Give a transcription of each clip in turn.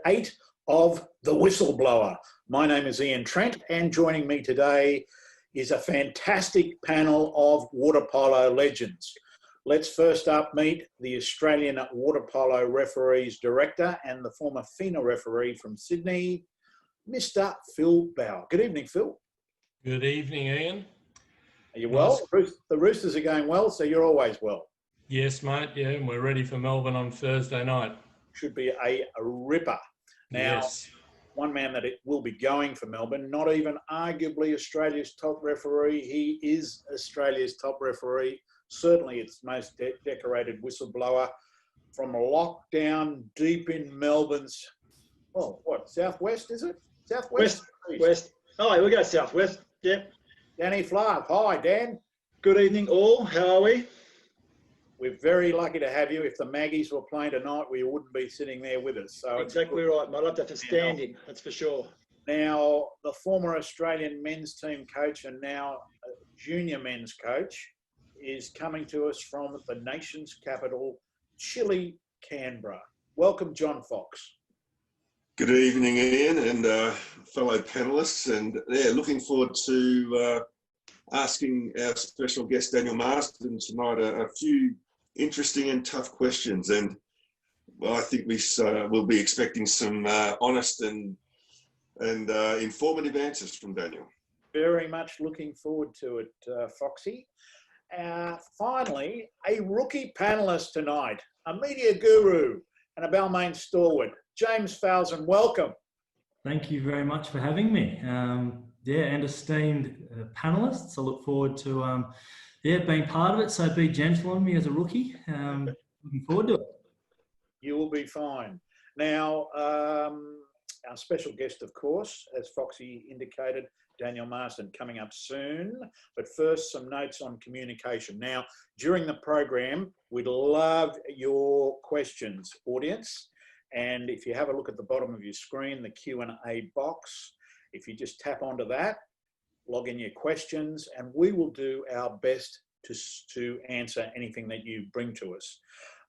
8 of The Whistleblower. My name is Ian Trent, and joining me today is a fantastic panel of water polo legends. Let's first up meet the Australian Water Polo Referees Director and the former FINA referee from Sydney, Mr. Phil Bauer. Good evening, Phil. Good evening, Ian. Are you well? The Roosters are going well, so you're always well. Yes, mate. Yeah, and we're ready for Melbourne on Thursday night. Should be a ripper. Now, yes. One man that it will be going for Melbourne, not even arguably Australia's top referee. He is Australia's top referee. Certainly its most decorated whistleblower from lockdown deep in Melbourne's, well, what, southwest, is it? Southwest? West. Oh, we go southwest. Yep. Danny Flahive. Hi, Dan. Good evening, all. How are we? We're very lucky to have you. If the Maggies were playing tonight, we wouldn't be sitting there with us. So exactly right. I'd love to have a standing, that's for sure. Now, the former Australian men's team coach and now junior men's coach is coming to us from the nation's capital, chilly Canberra. Welcome, John Fox. Good evening, Ian, and fellow panellists. And yeah, looking forward to asking our special guest, Daniel Marsden, tonight a few interesting and tough questions. And well, I think we'll be expecting some honest and informative answers from Daniel. Very much looking forward to it, Foxy. Finally, a rookie panellist tonight, a media guru and a Balmain stalwart, James Falzon. Welcome. Thank you very much for having me. And esteemed panellists. I look forward to being part of it. So be gentle on me as a rookie. Looking forward to it. You will be fine. Now, our special guest, of course, as Foxy indicated, Daniel Marsden, coming up soon. But first, some notes on communication. Now, during the program, we'd love your questions, audience. And if you have a look at the bottom of your screen, the Q&A box, if you just tap onto that, log in your questions, and we will do our best to answer anything that you bring to us.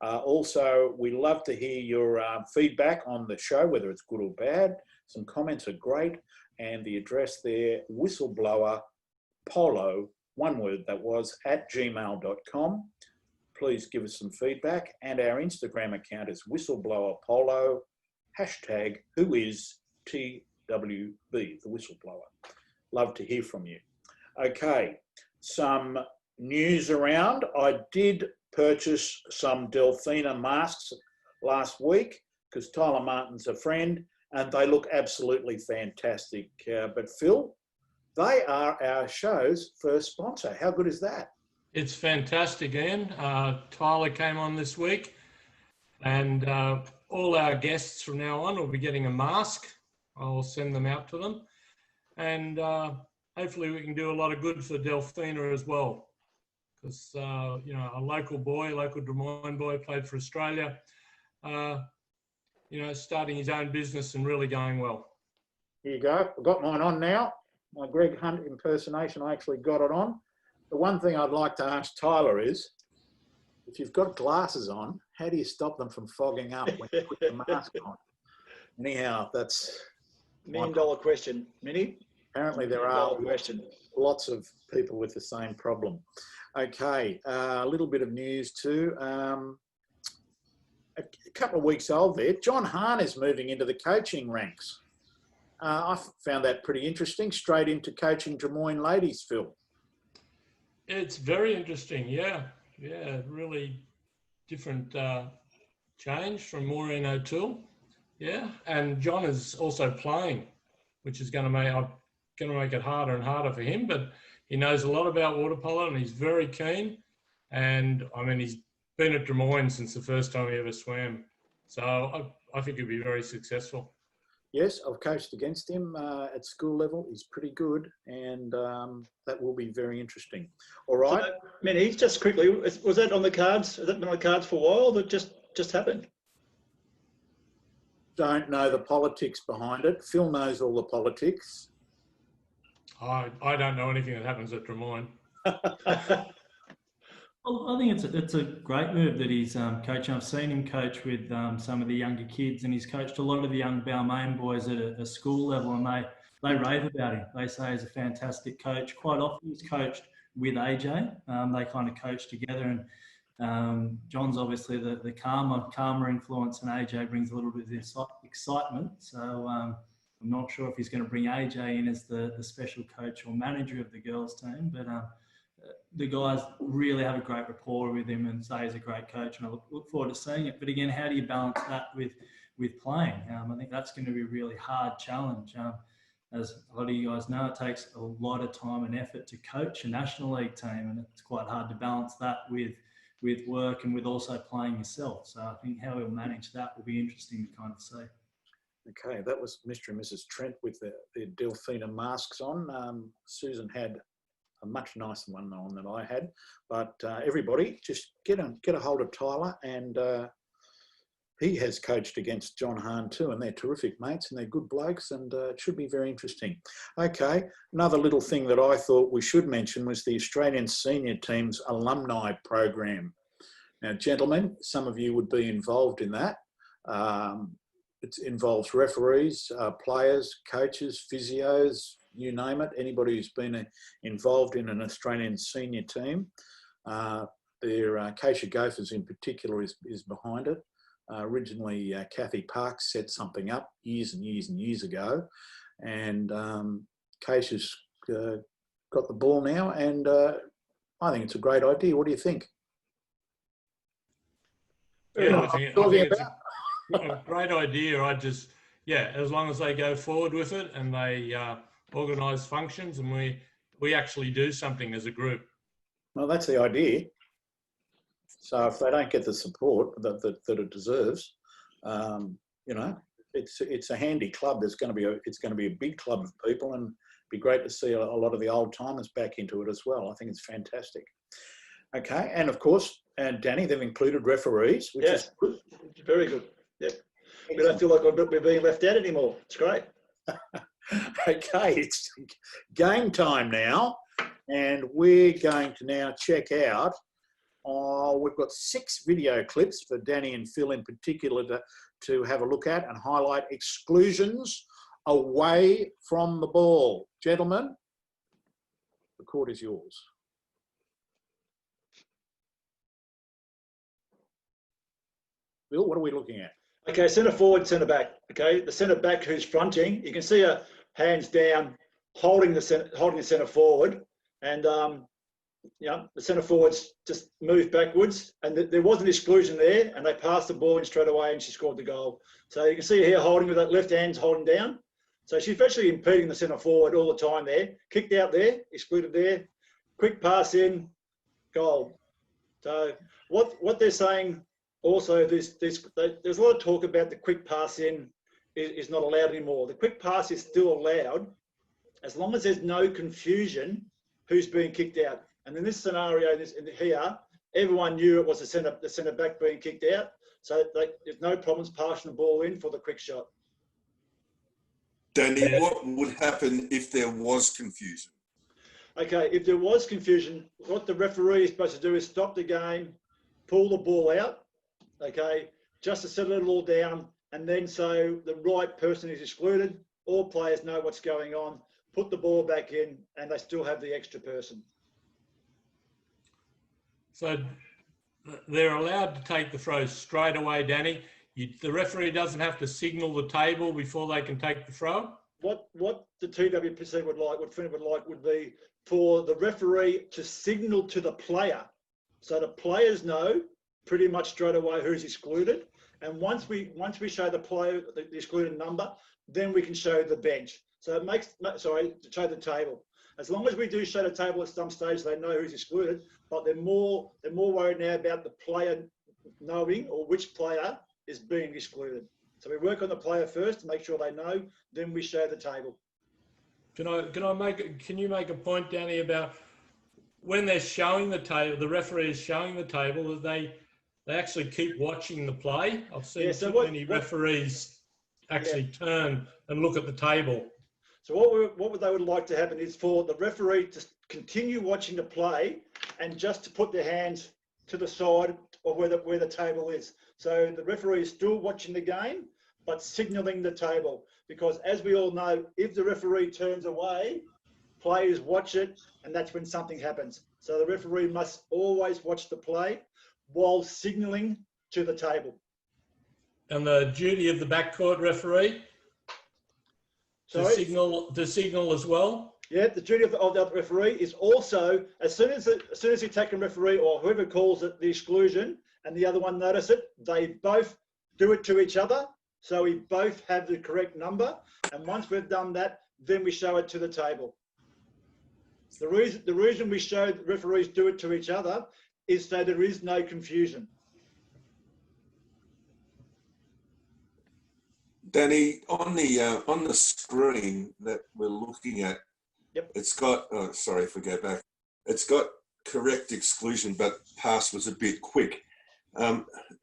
Also, we love to hear your feedback on the show, whether it's good or bad. Some comments are great. And the address there, whistleblower polo, one word that was, @gmail.com. Please give us some feedback. And our Instagram account is whistleblower polo, hashtag who is TWB, the whistleblower. Love to hear from you. Okay, some news around. I did purchase some Delfina masks last week because Tyler Martin's a friend and they look absolutely fantastic. But Phil, they are our show's first sponsor. How good is that? It's fantastic, Ian. Tyler came on this week and all our guests from now on will be getting a mask. I'll send them out to them. And hopefully we can do a lot of good for Delfina as well. Because, a local boy, local Des Moines boy, played for Australia, starting his own business and really going well. Here you go. I've got mine on now. My Greg Hunt impersonation, I actually got it on. The one thing I'd like to ask Tyler is, if you've got glasses on, how do you stop them from fogging up when you put the mask on? Anyhow, that's... $1 million question. Minnie? Apparently there are lots of people with the same problem. Okay, a little bit of news too. A couple of weeks old there, John Hahn is moving into the coaching ranks. I found that pretty interesting, straight into coaching Des Moines ladies, Phil. It's very interesting, yeah. Yeah, really different change from Maureen O'Toole. Yeah, and John is also playing, which is going to make it harder and harder for him, but he knows a lot about water polo and he's very keen. And I mean, he's been at Des Moines since the first time he ever swam. So I think he'll be very successful. Yes, I've coached against him at school level. He's pretty good, and that will be very interesting. All right. So, Minnie, just quickly, was that on the cards? Has that been on the cards for a while? That just happened? Don't know the politics behind it. Phil knows all the politics. I don't know anything that happens at Des Moines. Well, I think it's a great move that he's coaching. I've seen him coach with some of the younger kids, and he's coached a lot of the young Balmain boys at a school level, and they rave about him. They say he's a fantastic coach. Quite often he's coached with AJ. They kind of coach together, and John's obviously the calmer influence, and AJ brings a little bit of excitement. So I'm not sure if he's going to bring AJ in as the special coach or manager of the girls team, but the guys really have a great rapport with him and say he's a great coach, and I look forward to seeing it. But again, how do you balance that with playing? I think that's going to be a really hard challenge. As a lot of you guys know, it takes a lot of time and effort to coach a National League team, and it's quite hard to balance that with work and with also playing yourself. So I think how he'll manage that will be interesting to kind of see. Okay, that was Mr. and Mrs. Trent with their Delphina masks on. Susan had a much nicer one on than I had, but everybody just get a hold of Tyler, and he has coached against John Hahn too, and they're terrific mates and they're good blokes, and it should be very interesting. Okay, another little thing that I thought we should mention was the Australian senior team's alumni program. Now, gentlemen, some of you would be involved in that. It involves referees, players, coaches, physios, you name it, anybody who's been involved in an Australian senior team. Acacia Gophers in particular is behind it. Originally, Kathy Parks set something up years and years and years ago, and Acacia's got the ball now, and I think it's a great idea. What do you think? Yeah, I think it's a great idea. As long as they go forward with it and they organise functions, and we actually do something as a group. Well, that's the idea. So if they don't get the support that it deserves, it's a handy club. It's going to be a big club of people, and it'd be great to see a lot of the old timers back into it as well. I think it's fantastic. Okay, and of course, Danny, they've included referees, which is good. Very good. Yeah, we don't feel like we're being left out anymore. It's great. Okay, it's game time now, and we're going to now check out. We've got 6 video clips for Danny and Phil in particular to have a look at and highlight exclusions away from the ball. Gentlemen, the court is yours. Phil, what are we looking at? Okay, centre forward, centre back. Okay, the centre back who's fronting, you can see her hands down, holding the centre forward, and the centre forwards just moved backwards, and there was an exclusion there, and they passed the ball in straight away, and she scored the goal. So you can see her here holding with that left hand holding down. So she's actually impeding the centre forward all the time there. Kicked out there, excluded there, quick pass in, goal. So what they're saying also, there's a lot of talk about the quick pass in is not allowed anymore. The quick pass is still allowed as long as there's no confusion who's being kicked out. And in this scenario, here, everyone knew it was the centre back being kicked out. So there's no problems passing the ball in for the quick shot. Danny, what would happen if there was confusion? Okay, if there was confusion, what the referee is supposed to do is stop the game, pull the ball out, okay, just to settle it all down, and then so the right person is excluded, all players know what's going on, put the ball back in, and they still have the extra person. So they're allowed to take the throw straight away, Danny. The referee doesn't have to signal the table before they can take the throw? What the TWPC would like, what FINA would like, would be for the referee to signal to the player. So the players know pretty much straight away who's excluded. And once we show the player the excluded number, then we can show the bench. So show the table. As long as we do show the table at some stage, they know who's excluded, but they're more worried now about the player knowing or which player is being excluded. So we work on the player first to make sure they know, then we show the table. Can you make a point, Danny, about when they're showing the table, the referee is showing the table, that they actually keep watching the play? I've seen many referees actually turn and look at the table. So what they would like to happen is for the referee to continue watching the play and just to put their hands to the side of where the table is. So the referee is still watching the game, but signalling the table. Because as we all know, if the referee turns away, players watch it, and that's when something happens. So the referee must always watch the play while signalling to the table. And the duty of the backcourt referee to signal as well. Yeah, the duty of the referee is also, as soon as the attacking referee or whoever calls it the exclusion and the other one notice it, they both do it to each other. So we both have the correct number. And once we've done that, then we show it to the table. The reason we show the referees do it to each other is so there is no confusion. Danny, on the screen that we're looking at, yep, it's got, oh, sorry if we go back, it's got correct exclusion, but pass was a bit quick.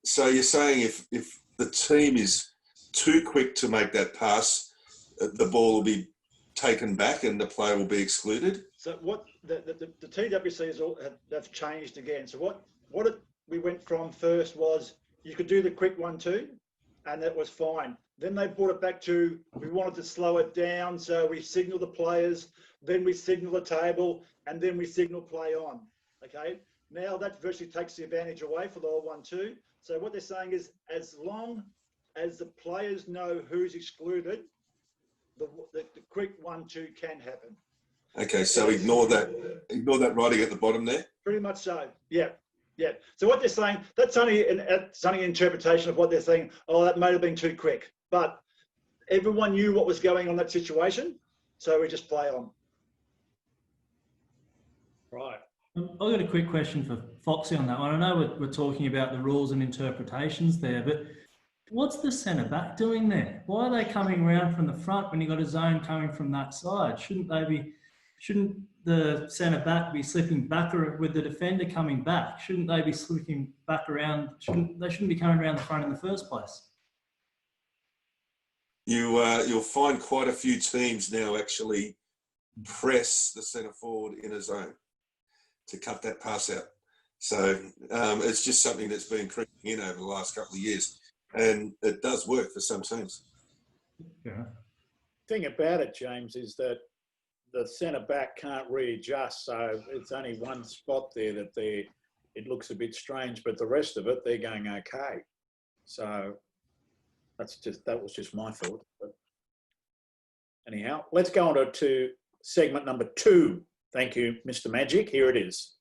So you're saying if the team is too quick to make that pass, the ball will be taken back and the player will be excluded? So what the TWCs have changed again. So what we went from first was you could do the quick 1-2 and that was fine. Then they brought it back to, we wanted to slow it down. So we signal the players, then we signal the table, and then we signal play on. Okay. Now that virtually takes the advantage away for the old 1-2. So what they're saying is, as long as the players know who's excluded, the quick 1-2 can happen. Okay, so ignore that writing at the bottom there. Pretty much so. Yeah, yeah. So what they're saying, that's only an interpretation of what they're saying. Oh, that may have been too quick, but everyone knew what was going on in that situation, so we just play on. Right. I've got a quick question for Foxy on that one. I know we're talking about the rules and interpretations there, but what's the centre back doing there? Why are they coming around from the front when you've got a zone coming from that side? Shouldn't the centre back be slipping back with the defender coming back? Shouldn't they be slipping back around? They shouldn't be coming around the front in the first place? You'll find quite a few teams now actually press the centre forward in a zone to cut that pass out. So it's just something that's been creeping in over the last couple of years, and it does work for some teams. Yeah. The thing about it, James, is that the centre back can't readjust, so it's only one spot there that it looks a bit strange, but the rest of it they're going okay. So that was just my thought. But anyhow, let's go on to segment number 2. Thank you, Mr. Magic. Here it is.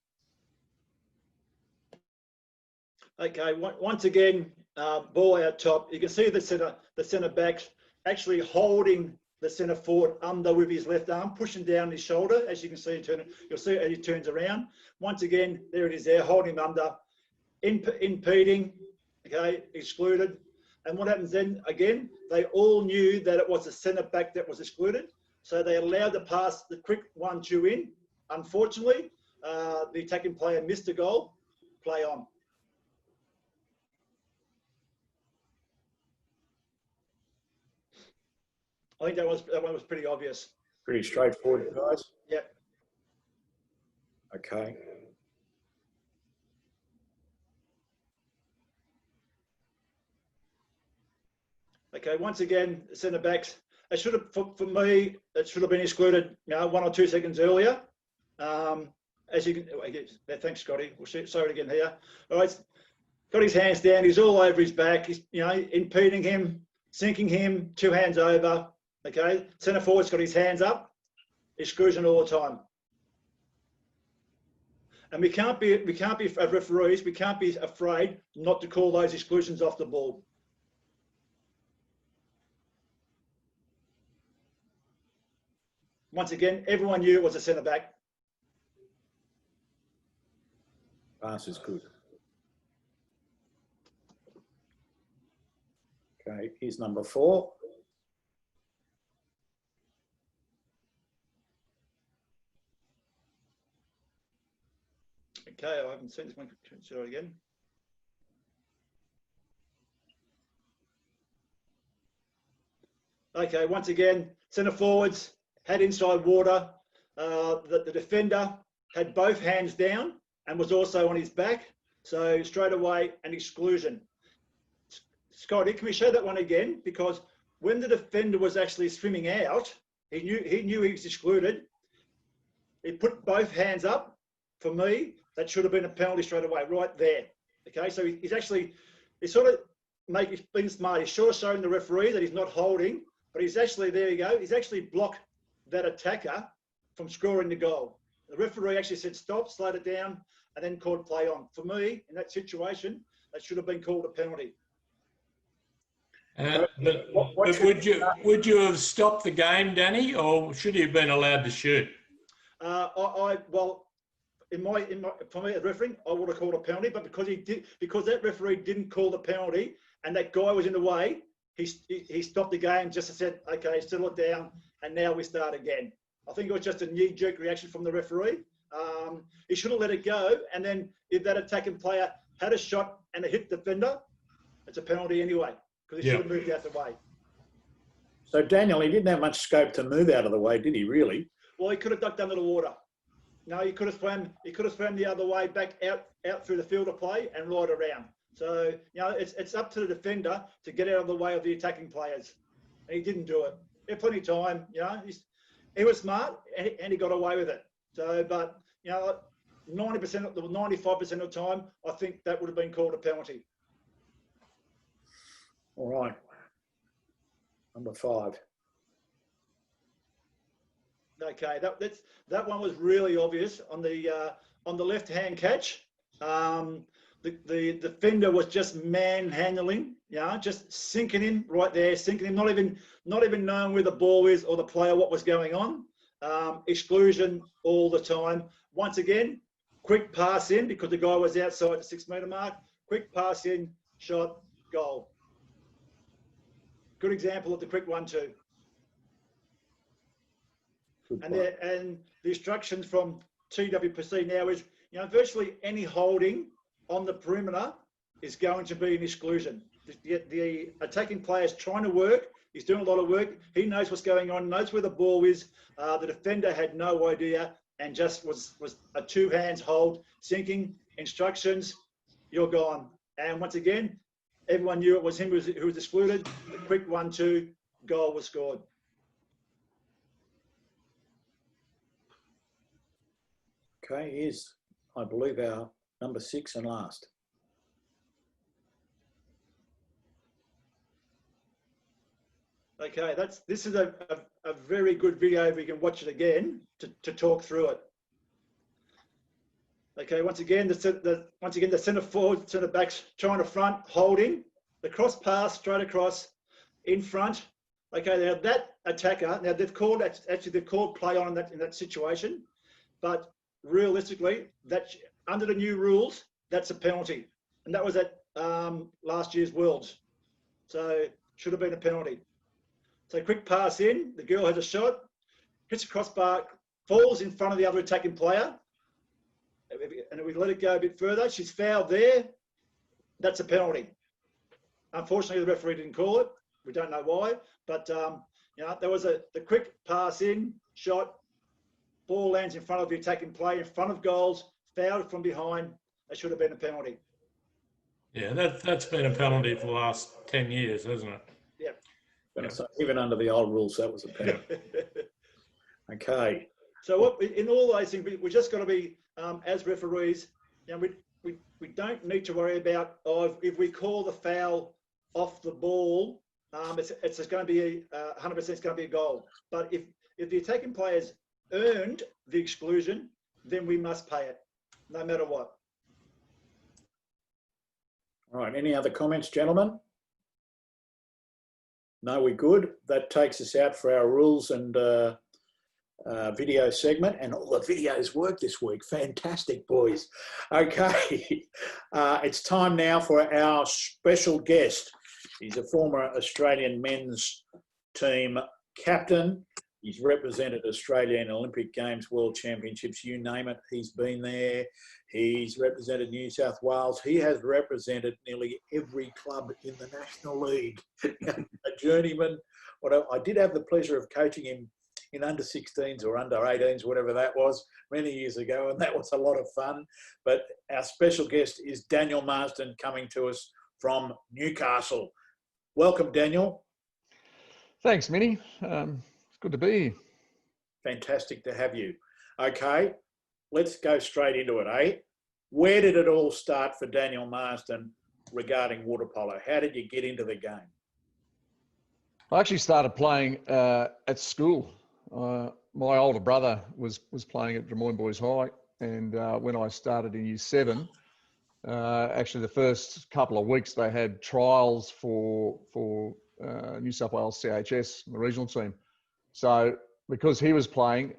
Okay, once again, ball out top. You can see the centre back actually holding the centre forward under with his left arm, pushing down his shoulder. As you can see, you'll see as he turns around. Once again, there it is there, holding him under, impeding, okay, excluded. And what happens then, again, they all knew that it was the centre back that was excluded. So they allowed the pass, the quick 1-2 in. Unfortunately, the attacking player missed a goal, play on. I think that one was pretty obvious. Pretty straightforward, guys. Yep. Okay. Okay, once again, centre backs. It should have, for me, it should have been excluded, 1 or 2 seconds earlier. As you can, thanks, Scotty. We'll show it again here. All right, got his hands down. He's all over his back. He's, impeding him, sinking him, 2 hands over. Okay, centre forward's got his hands up. Exclusion all the time. And we can't be as referees. We can't be afraid not to call those exclusions off the ball. Once again, everyone knew it was a centre back. Pass is good. Okay, here's number 4. Okay, I haven't seen this one. Consider it again. Okay, once again, centre forwards had inside water. The defender had both hands down and was also on his back. So straight away, an exclusion. Scotty, can we show that one again? Because when the defender was actually swimming out, he knew he was excluded. He put both hands up. For me, that should have been a penalty straight away, right there. Okay, so he's sort of being smart. He's sort of showing the referee that he's not holding, but he's actually, there you go, he's actually blocked that attacker from scoring the goal. The referee actually said stop, slowed it down, and then called play on. For me, in that situation, that should have been called a penalty. But would you have stopped the game, Danny, or should he have been allowed to shoot? Well, for me, as refereeing, I would have called a penalty, but because that referee didn't call the penalty and that guy was in the way, he stopped the game, just said, okay, settle it down, and now we start again. I think it was just a knee-jerk reaction from the referee. He shouldn't let it go, and then if that attacking player had a shot and it hit the defender, it's a penalty anyway, because he should have moved out the way. So Daniel, he didn't have much scope to move out of the way, did he really? Well, he could have ducked under the water. No, he could have swam the other way, back out through the field of play and right around. So, it's up to the defender to get out of the way of the attacking players. And he didn't do it. He had plenty of time, he was smart and he got away with it. So, but, 90%, 95% of the time, I think that would have been called a penalty. All right. Number 5. Okay, that one was really obvious on the left-hand catch. The defender was just manhandling, just sinking him right there, sinking him, not even knowing where the ball is or the player, what was going on. Exclusion all the time. Once again, quick pass in because the guy was outside the 6 metre mark. Quick pass in, shot, goal. Good example of the quick 1-2. And the instructions from TWPC now is, virtually any holding on the perimeter is going to be an exclusion. The attacking player is trying to work. He's doing a lot of work. He knows what's going on, knows where the ball is. The defender had no idea and just was a 2 hands hold, sinking, instructions, you're gone. And once again, everyone knew it was him who was excluded. The quick 1-2, goal was scored. Okay, here's, I believe, our number 6 and last. Okay, this is a very good video if you can watch it again to talk through it. Okay, once again the centre forward, centre backs trying to front, holding the cross pass straight across in front. Okay, now that attacker, they've called play on in that situation, but realistically, that under the new rules, that's a penalty, and that was at last year's Worlds, so should have been a penalty. So quick pass in, the girl has a shot, hits a crossbar, falls in front of the other attacking player, and if we let it go a bit further, she's fouled there, that's a penalty. Unfortunately, the referee didn't call it. We don't know why, but there was the quick pass in, shot, ball lands in front of the attacking player, in front of goals, fouled from behind. That should have been a penalty. Yeah, that's been a penalty for the last 10 years, hasn't it? Yeah. So even under the old rules, that was a penalty. Okay. So in all those things, we just got to be, as referees, we don't need to worry about if we call the foul off the ball, it's going to be 100% it's going to be a goal. But if the attacking players earned the exclusion, then we must pay it, no matter what. All right. Any other comments, gentlemen? No, we're good. That takes us out for our rules and video segment, and all the videos work this week. Fantastic, boys. Okay, it's time now for our special guest. He's a former Australian men's team captain. He's represented Australia in Olympic Games, World Championships, you name it. He's been there. He's represented New South Wales. He has represented nearly every club in the National League. A journeyman. I did have the pleasure of coaching him in under 16s or under 18s, whatever that was, many years ago, and that was a lot of fun. But our special guest is Daniel Marsden, coming to us from Newcastle. Welcome, Daniel. Thanks, Minnie. It's good to be here. Fantastic to have you. Okay, let's go straight into it, eh? Where did it all start for Daniel Marsden regarding water polo? How did you get into the game? I actually started playing at school. My older brother was playing at Drummoyne Boys High, and when I started in Year 7, actually the first couple of weeks they had trials for New South Wales CHS, the regional team. So because he was playing,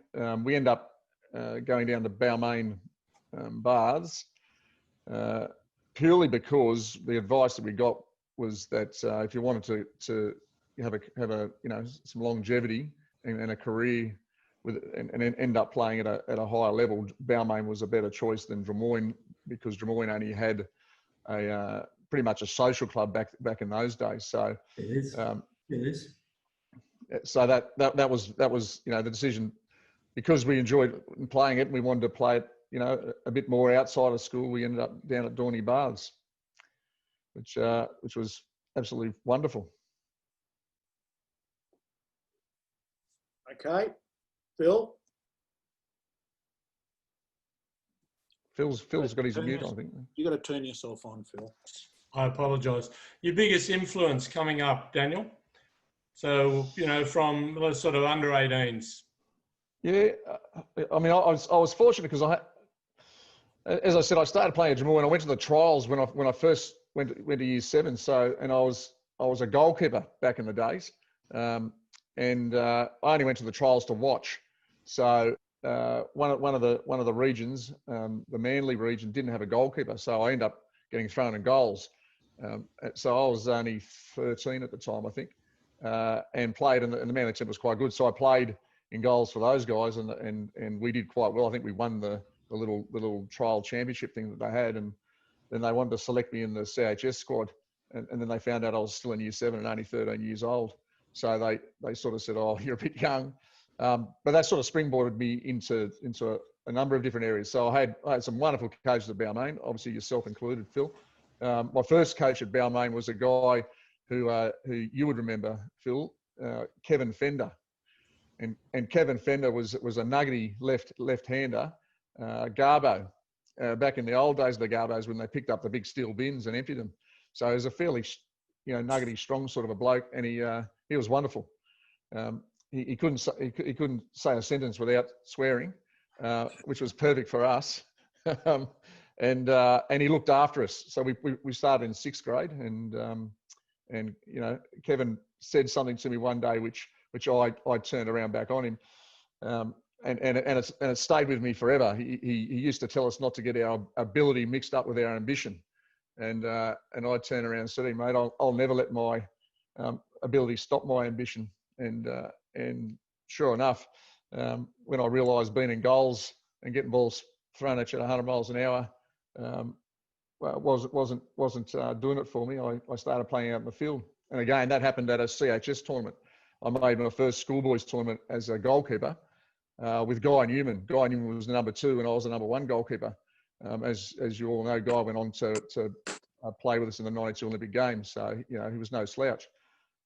we ended up going down to Balmain Baths, purely because the advice that we got was that if you wanted to have a some longevity and a career and end up playing at a higher level, Balmain was a better choice than Drummoyne, because Drummoyne only had a pretty much a social club back in those days. So It is. It is. So that was the decision, because we enjoyed playing it and we wanted to play it a bit more outside of school. We ended up down at Dorney Baths, which was absolutely wonderful. Okay, Phil? Phil's got his mute, I think. You got to turn yourself on, Phil. I apologise. Your biggest influence coming up, Daniel? So, from those sort of under 18s. Yeah, I mean, I was fortunate because as I said, I started playing at Drummoyne. I went to the trials when I first went to Year 7. So, and I was a goalkeeper back in the days, and I only went to the trials to watch. So one of the regions, the Manly region, didn't have a goalkeeper, so I ended up getting thrown in goals. So I was only 13 at the time, I think, and played, and the Manly team was quite good. So I played in goals for those guys, and we did quite well. I think we won the little trial championship thing that they had, and then they wanted to select me in the CHS squad, and then they found out I was still in Year 7 and only 13 years old. So they sort of said, "Oh, you're a bit young," but that sort of springboarded me into a number of different areas. So I had some wonderful coaches at Balmain, obviously yourself included, Phil. My first coach at Balmain was a guy who you would remember, Phil, Kevin Fender, and Kevin Fender was a nuggety left-hander, Garbo, back in the old days of the Garbos, when they picked up the big steel bins and emptied them. So he was a fairly nuggety, strong sort of a bloke, and he was wonderful. He couldn't say a sentence without swearing, which was perfect for us. And he looked after us. So we started in 6th grade, and Kevin said something to me one day which I turned around back on him, and it stayed with me forever. He used to tell us not to get our ability mixed up with our ambition, and I turned around and said to him, "Mate, I'll never let my ability stop my ambition." And sure enough, when I realised being in goals and getting balls thrown at you at 100 miles an hour wasn't doing it for me, I started playing out in the field. And again, that happened at a CHS tournament. I made my first schoolboys tournament as a goalkeeper with Guy Newman. Guy Newman was the number 2, and I was the number 1 goalkeeper. As you all know, Guy went on to play with us in the '92 Olympic Games, so he was no slouch.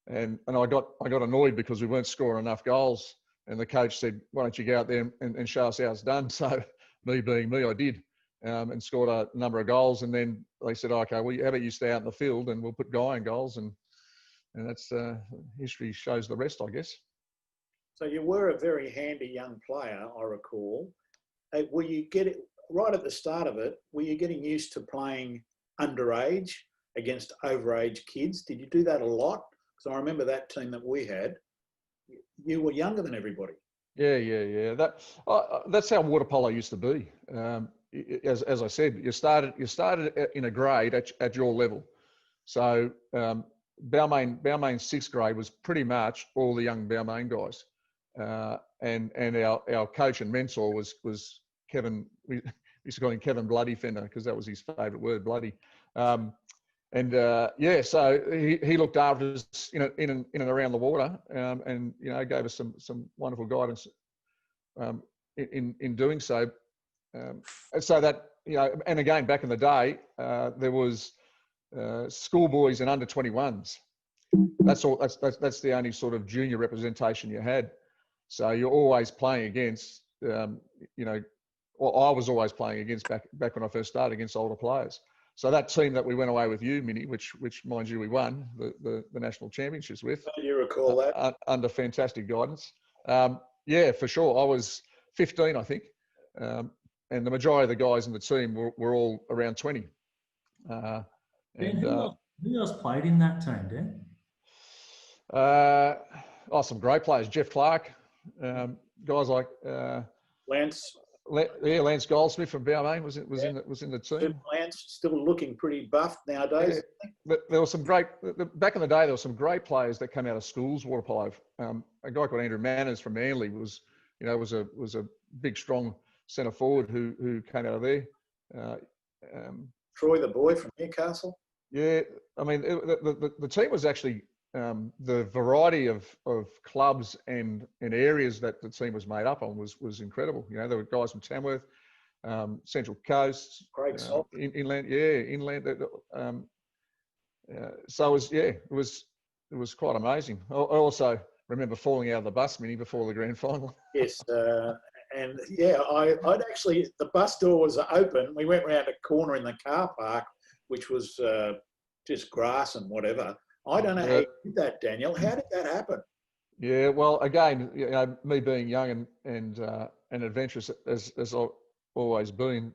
And I got annoyed because we weren't scoring enough goals, and the coach said, "Why don't you go out there and show us how it's done?" So me being me, I did, and scored a number of goals. And then they said, "Okay, well, how about you stay out in the field and we'll put Guy in goals?" And that's history shows the rest, I guess. So you were a very handy young player, I recall. Were you right at the start of it? Were you getting used to playing underage against overage kids? Did you do that a lot? Because I remember that team that we had. You were younger than everybody. Yeah. That's how water polo used to be. As I said, you started in a grade at your level. So Balmain 6th grade was pretty much all the young Balmain guys, and our coach and mentor was Kevin. We used to call him Kevin Bloody Fender because that was his favourite word, bloody. And yeah, so he looked after us in and around the water, and gave us some wonderful guidance in doing so. So that and again, back in the day, there was schoolboys and under 21s. That's all. That's the only sort of junior representation you had. So you're always playing against, well, I was always playing against back when I first started against older players. So that team that we went away with you, Minnie, which mind you, we won the national championships with. Do you recall that? Under fantastic guidance. Yeah, for sure. I was 15, I think. And the majority of the guys in the team were all around 20. Ben, who else played in that team, Dan? Some great players. Jeff Clark, guys like Lance. Lance Goldsmith from Balmain was in the team. Lance still looking pretty buffed nowadays. Yeah. But there was some great back in the day. There were some great players that came out of schools water polo. A guy called Andrew Manners from Manly was a big strong centre forward who came out of there. Troy, the boy from Newcastle. Yeah, I mean the team was actually the variety of clubs and areas that the team was made up on was incredible. There were guys from Tamworth, Central Coast, inland. So it was quite amazing. I also remember falling out of the bus, Minnie, before the grand final. Yes, and yeah, I'd actually, the bus door was open. We went round a corner in the car park, which was just grass and whatever. I don't know how you did that, Daniel. How did that happen? Yeah, well, again, me being young and adventurous as I've always been,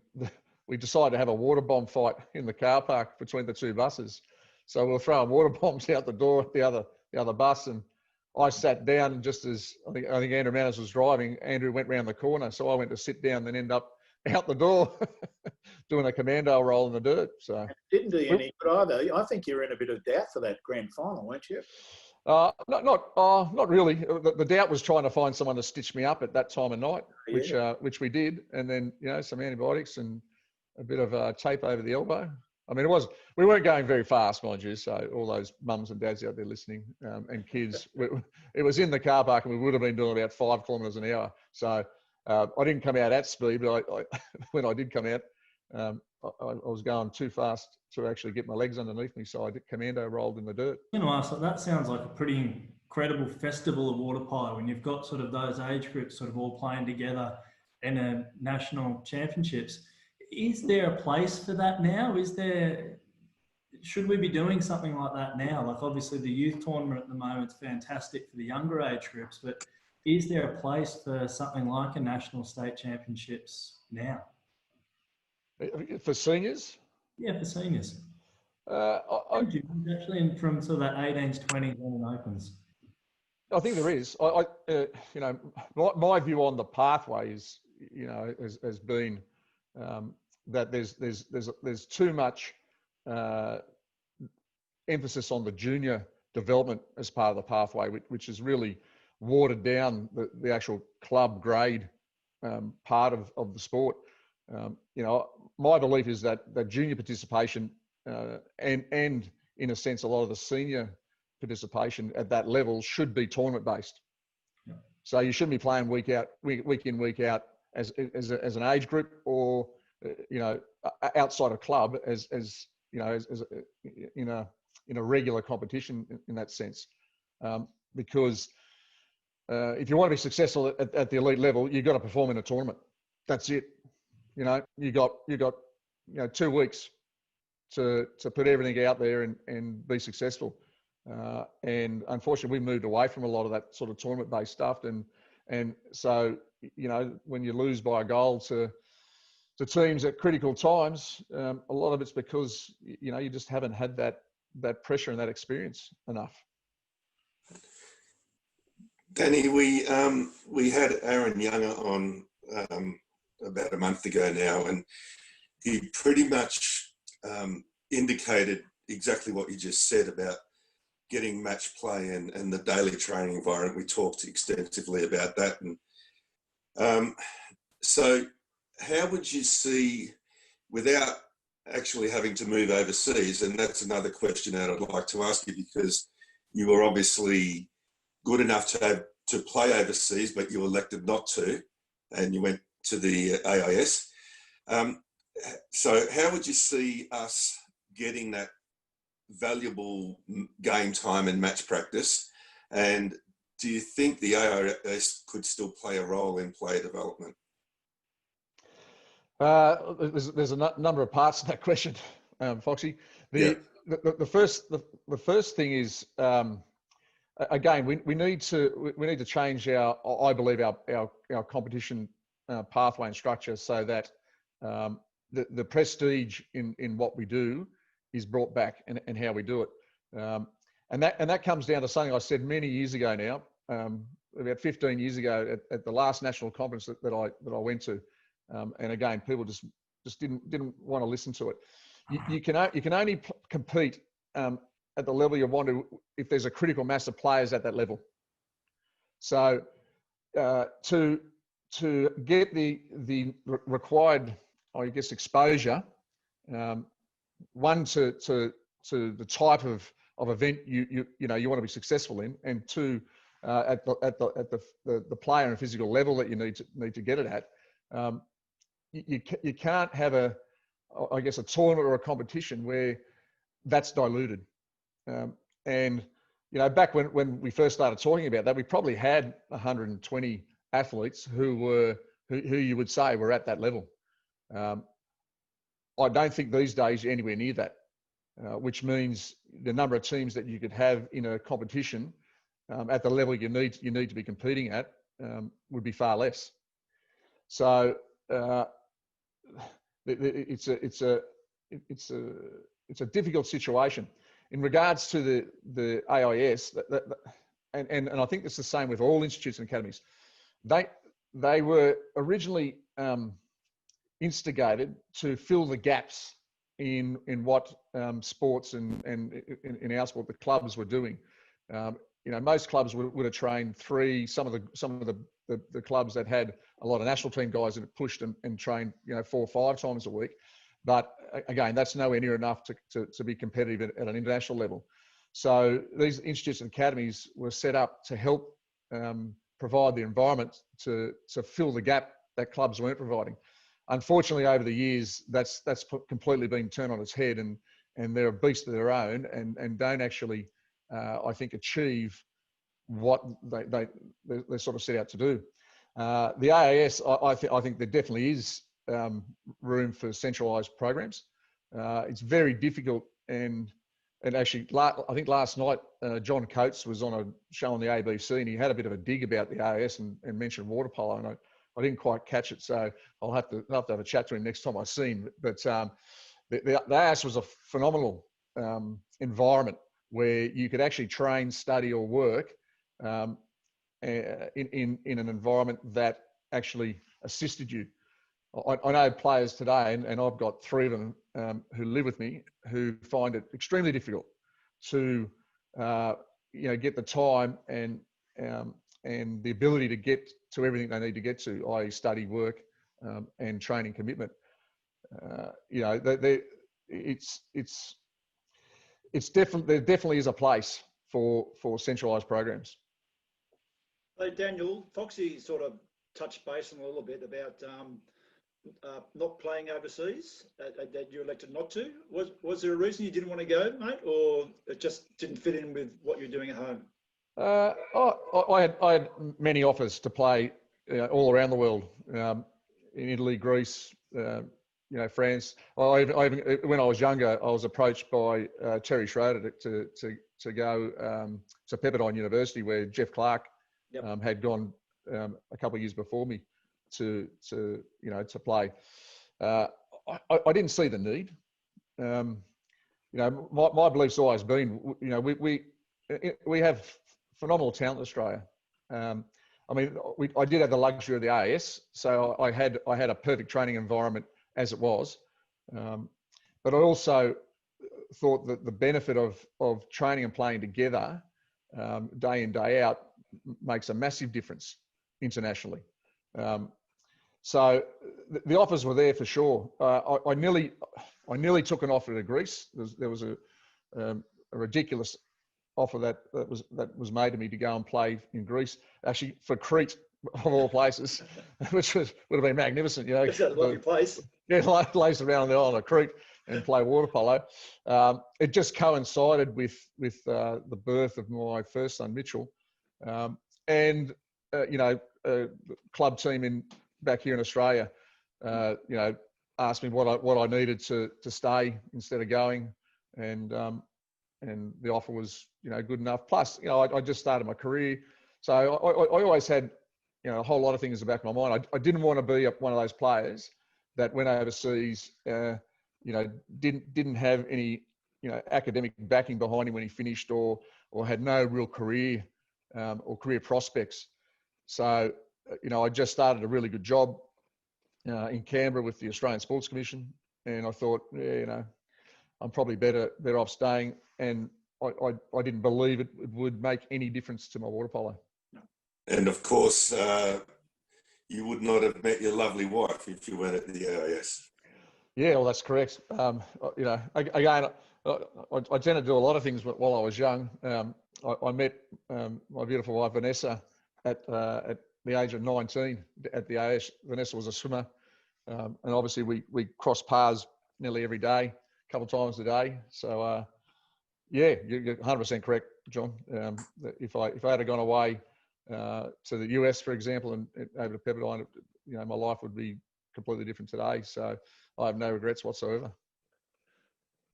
we decided to have a water bomb fight in the car park between the two buses. So we were throwing water bombs out the door at the other bus, and I sat down just as I think Andrew Manners was driving. Andrew went round the corner, so I went to sit down, and end up out the door doing a commando roll in the dirt. So didn't do you any good either. I think you were in a bit of doubt for that grand final, weren't you? Not really. The doubt was trying to find someone to stitch me up at that time of night, which we did, and then some antibiotics and a bit of tape over the elbow. I mean, we weren't going very fast, mind you. So all those mums and dads out there listening and kids, it was in the car park, and we would have been doing about 5 kilometres an hour. So I didn't come out at speed, but when I did come out, I was going too fast to actually get my legs underneath me, so I did commando rolled in the dirt. I'm going to ask, that sounds like a pretty incredible festival of water polo when you've got sort of those age groups sort of all playing together in a national championships. Is there a place for that now? Should we be doing something like that now? Like obviously the youth tournament at the moment is fantastic for the younger age groups, but is there a place for something like a national state championships now? For seniors? Yeah, for seniors. Actually, from sort of that 18s, 20s and opens. I think there is. My view on the pathway is, has been that there's too much emphasis on the junior development as part of the pathway, which is really watered down the actual club grade part of the sport. My belief is that junior participation and in a sense a lot of the senior participation at that level should be tournament based. Yeah. So you shouldn't be playing week in, week out as an age group or outside of club as in a regular competition in that sense, because if you want to be successful at the elite level, you've got to perform in a tournament. That's it. You got 2 weeks to put everything out there and be successful. And unfortunately, we moved away from a lot of that sort of tournament-based stuff. And so, when you lose by a goal to teams at critical times, a lot of it's because, you just haven't had that pressure and that experience enough. Danny, we had Aaron Younger on about a month ago now, and he pretty much indicated exactly what you just said about getting match play and the daily training environment. We talked extensively about that. And so how would you see, without actually having to move overseas. And that's another question that I'd like to ask you, because you were obviously good enough to play overseas, but you elected not to, and you went to the AIS. So how would you see us getting that valuable game time and match practice? And do you think the AIS could still play a role in player development? There's a number of parts to that question, Foxy. The first thing is, again, we need to change I believe our competition pathway and structure, so that the prestige in what we do is brought back, and how we do it. And that comes down to something I said many years ago now, about 15 years ago at the last national conference that I went to. And again, people just didn't want to listen to it. You can only compete at the level you want to if there's a critical mass of players at that level. So to get the required, I guess, exposure, one to the type of event you want to be successful in, and two, at the player and physical level that you need to get it at. You can't have a tournament or a competition where that's diluted. And back when we first started talking about that, we probably had 120 athletes who you would say were at that level. I don't think these days you're anywhere near that, which means the number of teams that you could have in a competition at the level you need to be competing at would be far less. So it's a difficult situation in regards to the AIS, and I think it's the same with all institutes and academies. They were originally instigated to fill the gaps in what sports and in our sport the clubs were doing. Most clubs would have trained three. Some of the clubs that had a lot of national team guys that pushed and trained 4 or 5 times a week. But again, that's nowhere near enough to be competitive at an international level. So these institutes and academies were set up to help provide the environment to fill the gap that clubs weren't providing. Unfortunately, over the years, that's completely been turned on its head, and they're a beast of their own, and don't actually, I think, achieve what they sort of set out to do. The AIS, I think there definitely is room for centralised programs. It's very difficult, and actually, I think last night John Coates was on a show on the ABC, and he had a bit of a dig about the AIS and mentioned water polo, and I didn't quite catch it, so I'll have to have a chat to him next time I see him. But the AIS was a phenomenal environment where you could actually train, study, or work in an environment that actually assisted you. I know players today, and I've got 3 of them who live with me, who find it extremely difficult to get the time and the ability to get to everything they need to get to, i.e. study, work, and training commitment. There definitely is a place for centralised programs. So Daniel, Foxy sort of touched base on a little bit about not playing overseas, that you elected not to. Was there a reason you didn't want to go, mate, or it just didn't fit in with what you're doing at home? I had many offers to play all around the world, in Italy, Greece, France. When I was younger, I was approached by Terry Schroeder to go to Pepperdine University, where Jeff Clark had gone a couple of years before me to play. I didn't see the need. My belief's always been, we have phenomenal talent in Australia. I did have the luxury of the AIS, so I had a perfect training environment as it was. But I also thought that the benefit of training and playing together day in, day out makes a massive difference internationally. So the offers were there for sure. I nearly took an offer to Greece. There was a ridiculous offer that was made to me to go and play in Greece, actually for Crete of all places, which would have been magnificent. You know, That's a lovely place. Yeah, lace around the island of Crete and play water polo. It just coincided with the birth of my first son Mitchell, and you know, the club team back here in Australia, you know, asked me what I needed to stay instead of going, and the offer was, you know, good enough. Plus, you know, I just started my career, so I always had, you know, a whole lot of things in the back of my mind. I didn't want to be one of those players that went overseas, you know, didn't have any, you know, academic backing behind him when he finished, or had no real career or career prospects. So, you know, I just started a really good job in Canberra with the Australian Sports Commission, and I thought, yeah, you know, I'm probably better off staying. And I didn't believe it would make any difference to my water polo. And of course, you would not have met your lovely wife if you weren't at the AIS. Yeah, well, that's correct. You know, again, I tend to do a lot of things while I was young. I met my beautiful wife Vanessa at the age of 19 at the AIS. Vanessa was a swimmer, and obviously we crossed paths nearly every day, a couple of times a day. So yeah, you're 100% correct, John. If I had gone away to the US, for example, and over to Pepperdine, you know, my life would be completely different today. So I have no regrets whatsoever.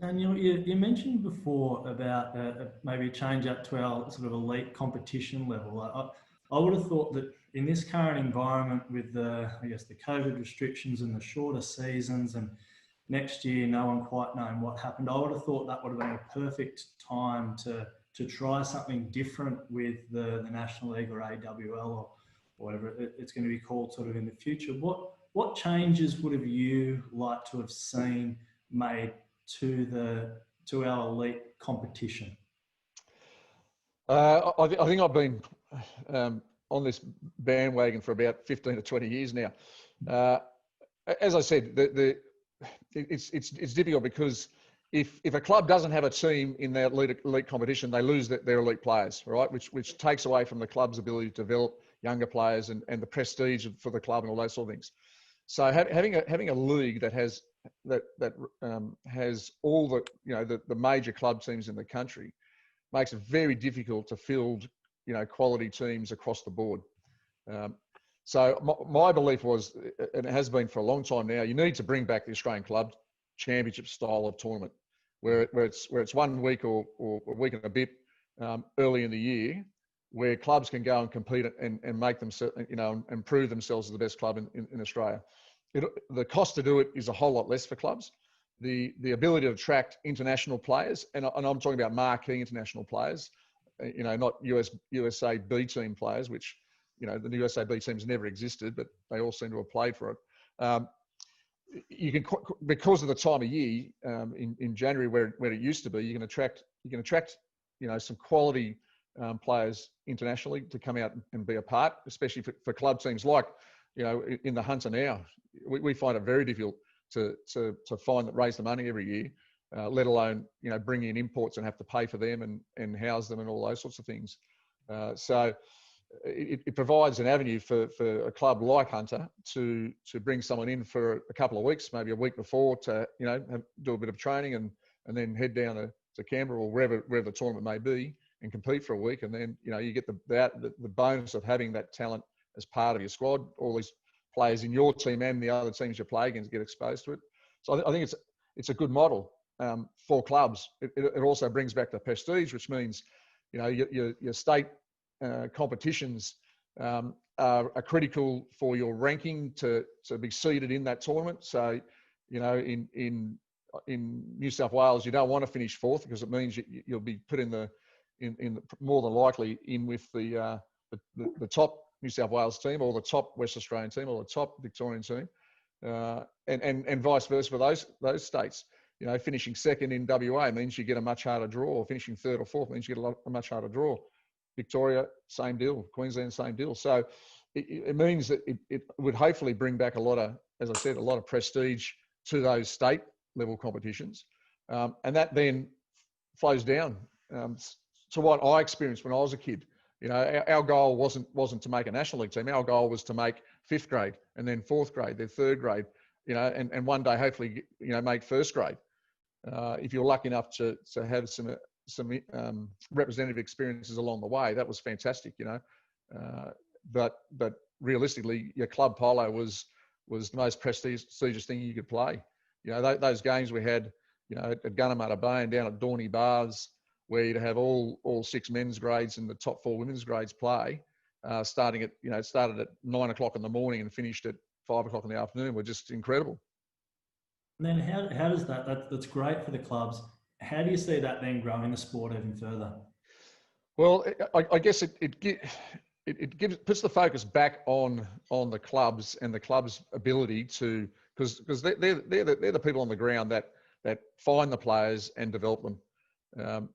And you mentioned before about maybe a change up to our sort of elite competition level. I would have thought that in this current environment with I guess the COVID restrictions and the shorter seasons, and next year no one quite knowing what happened, I would have thought that would have been a perfect time to try something different with the National League or AWL or whatever it's going to be called sort of in the future. What changes would have you liked to have seen made to our elite competition? I think I've been on this bandwagon for about 15 to 20 years now. As I said, it's difficult because if a club doesn't have a team in their elite competition, they lose their elite players, right? Which takes away from the club's ability to develop younger players and the prestige for the club and all those sort of things. So having a league that has has all the, you know, the major club teams in the country makes it very difficult to field, you know, quality teams across the board. So my belief was, and it has been for a long time now, you need to bring back the Australian Club Championship style of tournament, where it's 1 week or a week and a bit early in the year, where clubs can go and compete and make them, you know, and prove themselves as the best club in Australia. The cost to do it is a whole lot less for clubs. The ability to attract international players, and I'm talking about marquee international players, you know, not USA B team players, which, you know, the USA B teams never existed, but they all seem to have played for it. You can, because of the time of year in January where it used to be, you can attract, you know, some quality players internationally to come out and be a part, especially for club teams like, you know, in the Hunter now. We find it very difficult to raise the money every year, let alone, you know, bring in imports and have to pay for them and house them and all those sorts of things. So it provides an avenue for a club like Hunter to bring someone in for a couple of weeks, maybe a week before, to, you know, do a bit of training and then head down to Canberra or wherever the tournament may be and compete for a week. And then, you know, you get the bonus of having that talent as part of your squad. All these players in your team and the other teams you play against get exposed to it. So I think it's a good model for clubs. It also brings back the prestige, which means, you know, your state competitions are critical for your ranking to be seeded in that tournament. So, you know, in New South Wales, you don't want to finish fourth because it means you'll be put in the more than likely in with the top New South Wales team or the top West Australian team or the top Victorian team, and vice versa for those states. You know, finishing second in WA means you get a much harder draw, or finishing third or fourth means you get a much harder draw, Victoria, same deal. Queensland, same deal. So it means that it would hopefully bring back a lot of, as I said, a lot of prestige to those state level competitions. And that then flows down to what I experienced when I was a kid. You know, our goal wasn't to make a National League team. Our goal was to make 5th grade and then 4th grade, then 3rd grade, you know, and one day hopefully, you know, make 1st grade. If you're lucky enough to have some representative experiences along the way, that was fantastic, you know. But realistically, your club polo was the most prestigious thing you could play. You know, those games we had, you know, at Gunnamatta Bay and down at Dorney Bars, where you'd have all 6 men's grades and the top 4 women's grades play, starting at, you know, started at 9 o'clock in the morning and finished at 5 o'clock in the afternoon, were just incredible. And then how does that's great for the clubs. How do you see that then growing the sport even further? Well, I guess it puts the focus back on the clubs and the clubs' ability to, because they're the people on the ground that find the players and develop them.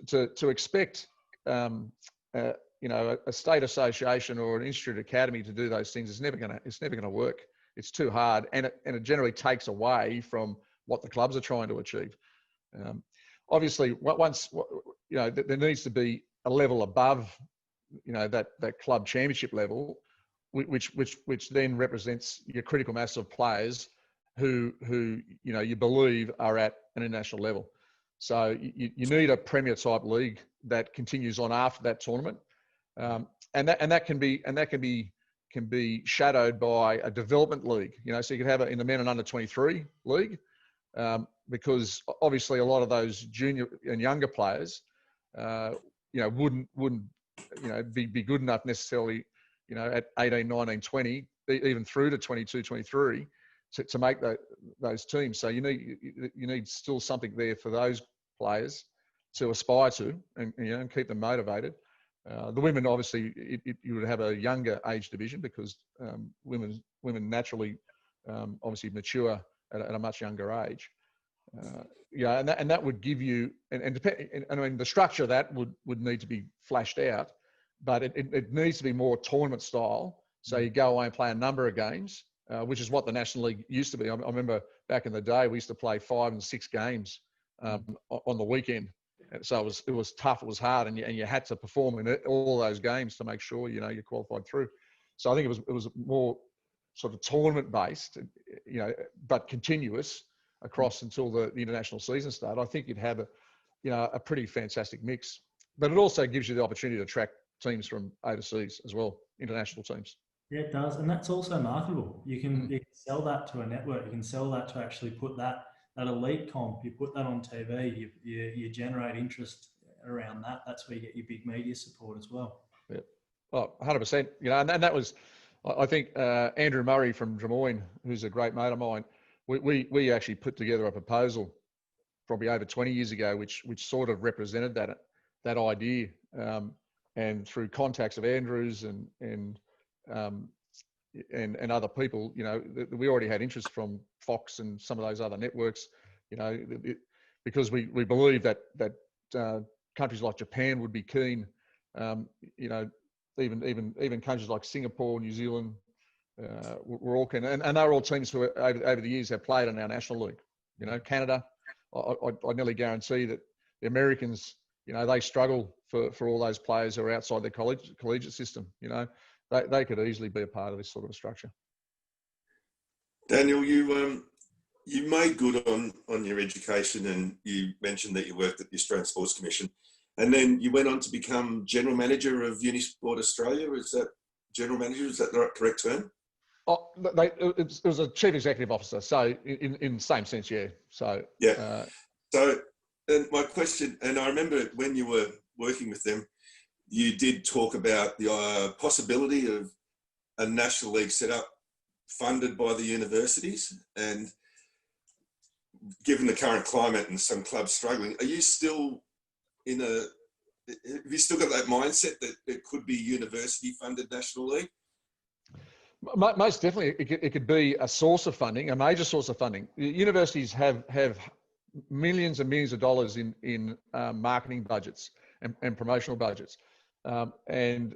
To expect you know, a state association or an institute academy to do those things is never gonna work. It's too hard, and it generally takes away from what the clubs are trying to achieve. Obviously, once, you know, there needs to be a level above, you know, that club championship level, which then represents your critical mass of players who you know you believe are at an international level. So you need a premier type league that continues on after that tournament, and that can be shadowed by a development league. You know, so you could have it in the men and under 23 league, because obviously a lot of those junior and younger players, you know, wouldn't you know be good enough necessarily, you know, at 18, 19, 20, even through to 22, 23 to make those teams. So you need still something there for those players to aspire to, and you know, and keep them motivated. The women, obviously, you would have a younger age division because women naturally obviously mature at a much younger age. Yeah, and that would give you, and I mean, the structure of that would need to be flashed out, but it needs to be more tournament style. So you go away and play a number of games, which is what the National League used to be. I remember back in the day, we used to play 5 and 6 games on the weekend. So it was tough, it was hard, and you had to perform in all those games to make sure, you know, you qualified through. So I think it was more sort of tournament based, you know, but continuous across until the international season started. I think you'd have a pretty fantastic mix. But it also gives you the opportunity to attract teams from overseas as well, international teams. Yeah, it does, and that's also marketable. You can sell that to a network. You can sell that to actually put that elite comp. You put that on TV. You generate interest around that. That's where you get your big media support as well. Yeah, well, 100%. You know, and that was, I think, Andrew Murray from Drummoyne, who's a great mate of mine. We actually put together a proposal probably over 20 years ago, which sort of represented that idea. And through contacts of Andrews and other people, you know, we already had interest from Fox and some of those other networks, you know, because we believe that countries like Japan would be keen, you know, even countries like Singapore, New Zealand, were all keen, and they're all teams who over the years have played in our National League. You know, Canada, I nearly guarantee that the Americans, you know, they struggle for all those players who are outside their collegiate system. You know, they could easily be a part of this sort of a structure. Daniel, you made good on your education, and you mentioned that you worked at the Australian Sports Commission, and then you went on to become General Manager of Unisport Australia. Is that General Manager? Is that the correct term? Oh, it was a Chief Executive Officer. So in the same sense, yeah. So yeah. So, and my question, and I remember when you were working with them, you did talk about the possibility of a National League set up funded by the universities. And given the current climate and some clubs struggling, are you still have you still got that mindset that it could be university funded National League? Most definitely, it could be a source of funding, a major source of funding. Universities have millions and millions of dollars in marketing budgets and promotional budgets. And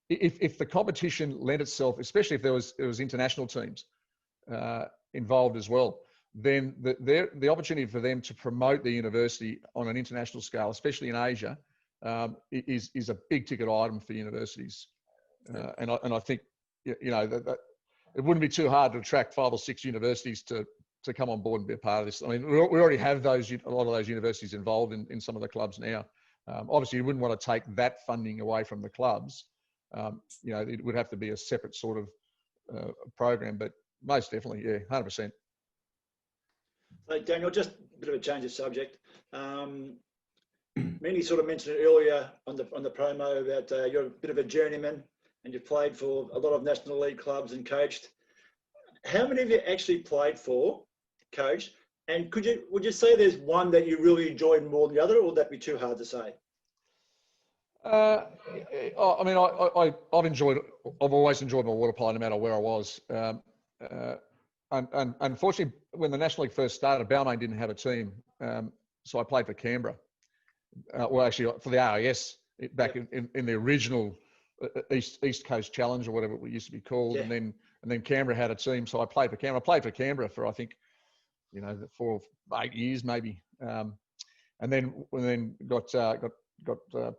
if the competition lent itself, especially if there was international teams involved as well, then the opportunity for them to promote the university on an international scale, especially in Asia, is a big ticket item for universities. And I think that it wouldn't be too hard to attract 5 or 6 universities to come on board and be a part of this. I mean, we already have a lot of those universities involved in some of the clubs now. Obviously, you wouldn't want to take that funding away from the clubs. It would have to be a separate sort of program, but most definitely, yeah, 100%. So Daniel, just a bit of a change of subject. Many sort of mentioned it earlier on the promo about you're a bit of a journeyman and you've played for a lot of National League clubs and coached. How many of you actually played for, coached? And would you say there's one that you really enjoyed more than the other, or would that be too hard to say? I mean, I've always enjoyed my water polo no matter where I was. And unfortunately, when the National League first started, Balmain didn't have a team. So I played for Canberra. Well, actually, for the AIS back in the original East Coast Challenge or whatever it used to be called. Yeah. And then Canberra had a team. So I played for Canberra. I played for Canberra for, I think, 4 or 8 years maybe. And then got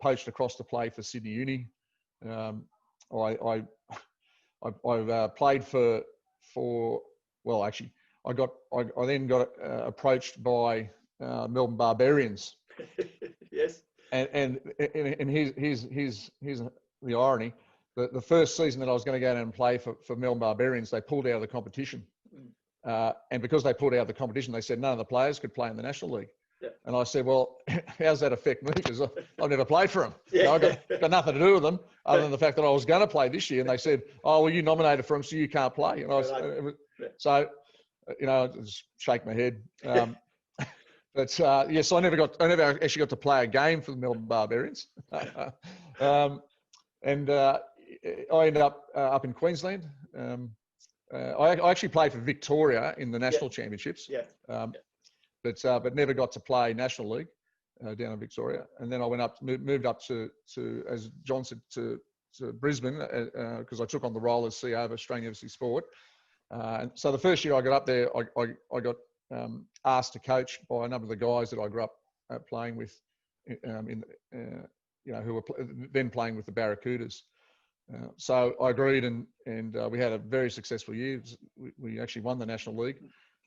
poached across to play for Sydney Uni. I played for well, actually, I then got approached by Melbourne Barbarians. Yes. And here's the irony. The first season that I was going to go down and play for Melbourne Barbarians, they pulled out of the competition. And because they pulled out of the competition, they said none of the players could play in the National League. Yeah. And I said, well, how does that affect me? Because I've never played for them. Yeah. I've got nothing to do with them other than the fact that I was going to play this year. And they said, oh, well, you nominated for them, so you can't play. And I just shake my head. But so I never actually got to play a game for the Melbourne Barbarians. And I ended up in Queensland. I actually played for Victoria in the national championships. Yeah. But never got to play National League down in Victoria. And then I moved up to as John said, to Brisbane because I took on the role as CEO of Australian University Sport. And so the first year I got up there, I got asked to coach by a number of the guys that I grew up playing with, who were then playing with the Barracudas. So I agreed, and we had a very successful year. We actually won the National League.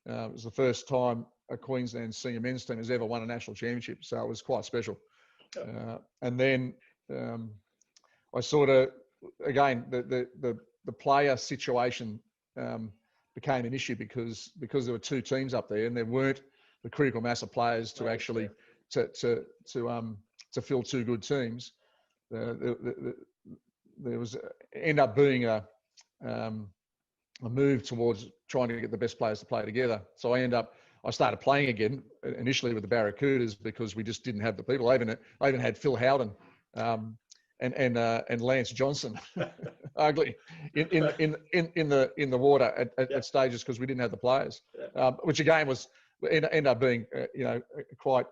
It was the first time a Queensland senior men's team has ever won a national championship, so it was quite special. And then I sort of, again, the player situation became an issue because there were 2 teams up there, and there weren't the critical mass of players to actually to fill 2 good teams. There was end up being a move towards trying to get the best players to play together. So I started playing again initially with the Barracudas because we just didn't have the people. I even had Phil Howden and Lance Johnson ugly in the water at stages because we didn't have the players, which again ended up being quite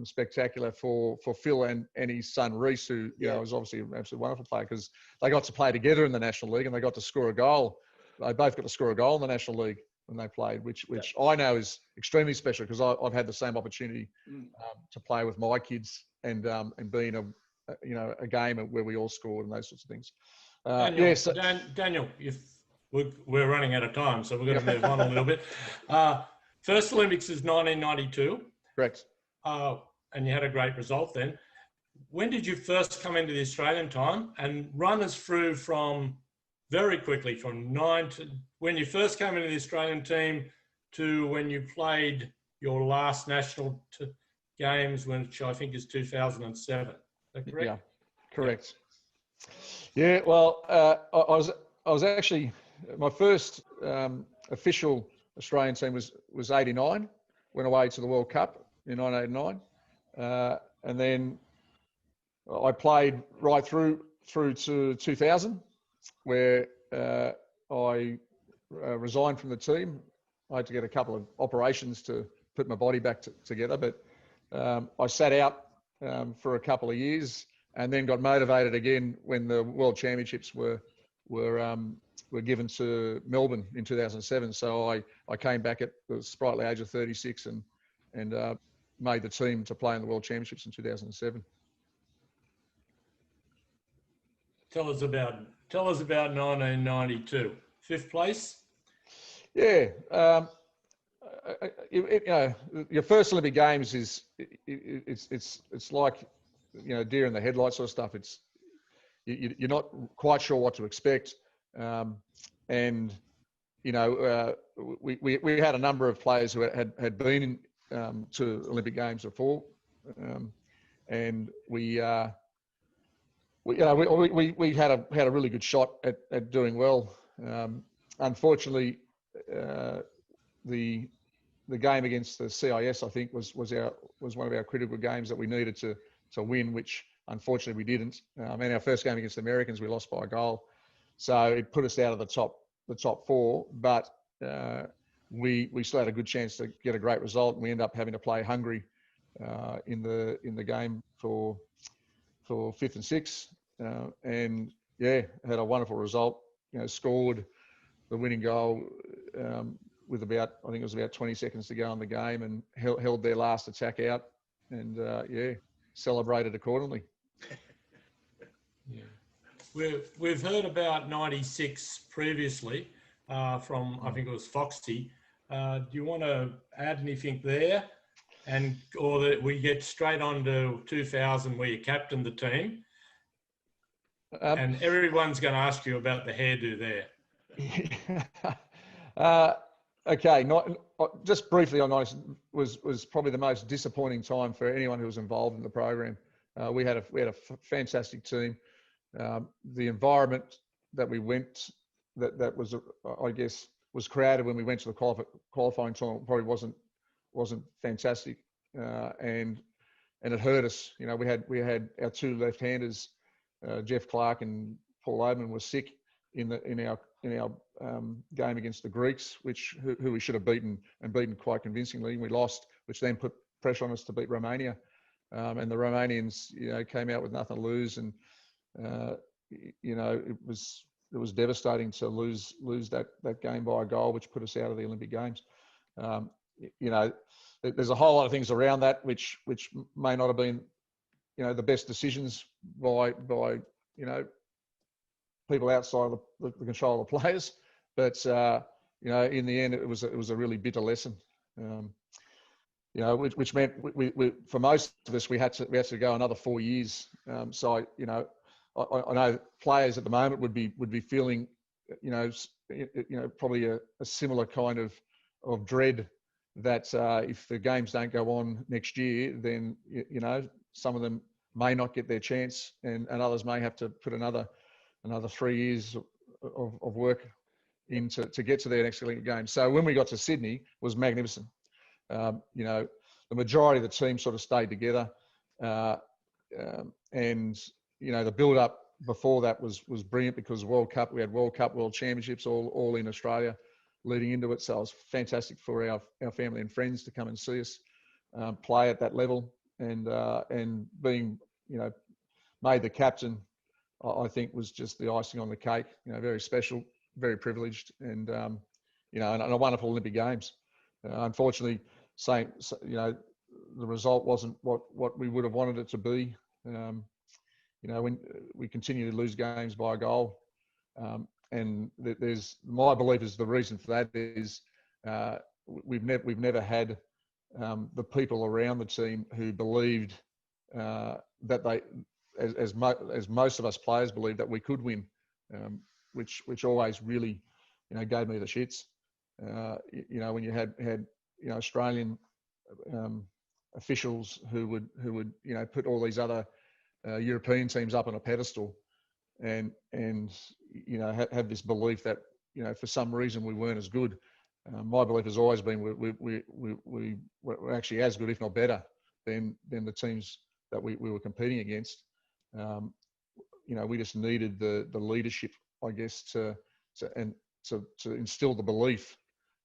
spectacular for Phil and his son Reese, who was obviously an absolutely wonderful player because they got to play together in the National League and they got to score a goal. They both got to score a goal in the National League when they played, which I know is extremely special because I've had the same opportunity to play with my kids and being a game where we all scored and those sorts of things. Daniel, we're running out of time, so we're going to move on a little bit. First Olympics is 1992. Correct. And you had a great result then. When did you first come into the Australian time and run us through very quickly from 9 to when you first came into the Australian team to when you played your last national games, which I think is 2007. Is that correct? Yeah, correct. Yeah, well, I was actually, my first official Australian team was 89, went away to the World Cup in 1989. And then I played right through to 2000, where I resigned from the team. I had to get a couple of operations to put my body back together, but I sat out for a couple of years and then got motivated again when the World Championships were given to Melbourne in 2007. So I came back at the sprightly age of 36 and made the team to play in the World Championships in 2007. Tell us about 1992. 5th place. Yeah, your first Olympic Games is it's like deer in the headlights sort of stuff. It's you're not quite sure what to expect, and we had a number of players who had been to Olympic Games before, and we had a really good shot at doing well. Unfortunately, the game against the CIS, I think, was one of our critical games that we needed to win, which unfortunately we didn't. And our first game against the Americans, we lost by a goal, so it put us out of the top 4. But we still had a good chance to get a great result, and we ended up having to play Hungary in the game for 5th and 6th, and had a wonderful result. Scored the winning goal with about 20 seconds to go in the game, and held their last attack out, and celebrated accordingly. Yeah, we've heard about 96 previously from, I think it was Foxy. Do you want to add anything there, or that we get straight on to 2000 where you captained the team? And everyone's going to ask you about the hairdo there. Okay, just briefly on 96 was probably the most disappointing time for anyone who was involved in the program. We had a fantastic team. The environment that we went, that was, I guess, was created when we went to the qualifying tournament probably wasn't fantastic, and it hurt us. We had our 2 left-handers, Jeff Clark and Paul Oman, were sick in our game against the Greeks, who we should have beaten quite convincingly. We lost, which then put pressure on us to beat Romania, and the Romanians came out with nothing to lose, and it was devastating to lose that game by a goal, which put us out of the Olympic Games. There's a whole lot of things around that which may not have been the best decisions by people outside of the control of the players, but in the end it was a really bitter lesson, which meant we for most of us we had to go another 4 years. So I know players at the moment would be feeling probably a similar kind of dread that if the games don't go on next year, then some of them may not get their chance, and others may have to put another 3 years of work in to get to their next Olympic Games. So when we got to Sydney, it was magnificent. The majority of the team sort of stayed together, and the build-up before that was brilliant, because World Cup, we had World Cup, World Championships all in Australia leading into it. So it was fantastic for our family and friends to come and see us play at that level, and being made the captain, I think, was just the icing on the cake. Very special, very privileged, and and a wonderful Olympic Games. Unfortunately, the result wasn't what we would have wanted it to be. When we continue to lose games by a goal, and my belief is the reason for that is we've never had the people around the team who believed that they, as most of us players believe, that we could win, which always really gave me the shits. When you had Australian officials who would put all these other European teams up on a pedestal, and have this belief that for some reason we weren't as good. My belief has always been we're actually as good, if not better, than the teams that we were competing against. We just needed the leadership, I guess, to instill the belief.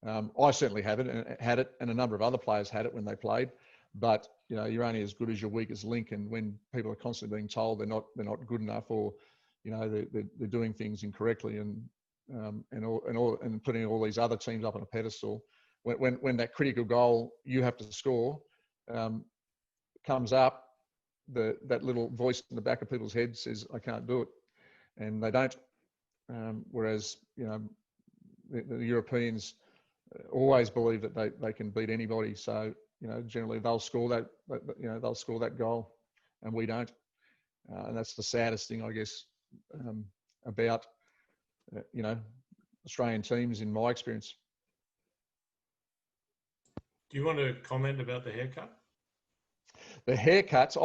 I certainly had it, and a number of other players had it when they played, but you're only as good as your weakest link. And when people are constantly being told they're not good enough, or they're doing things incorrectly, and putting all these other teams up on a pedestal, when that critical goal you have to score comes up, that little voice in the back of people's heads says, I can't do it, and they don't. Whereas the Europeans always believe that they can beat anybody. So generally they'll score that goal, and we don't. And that's the saddest thing, I guess, about Australian teams in my experience. Do you want to comment about the haircut? The haircuts,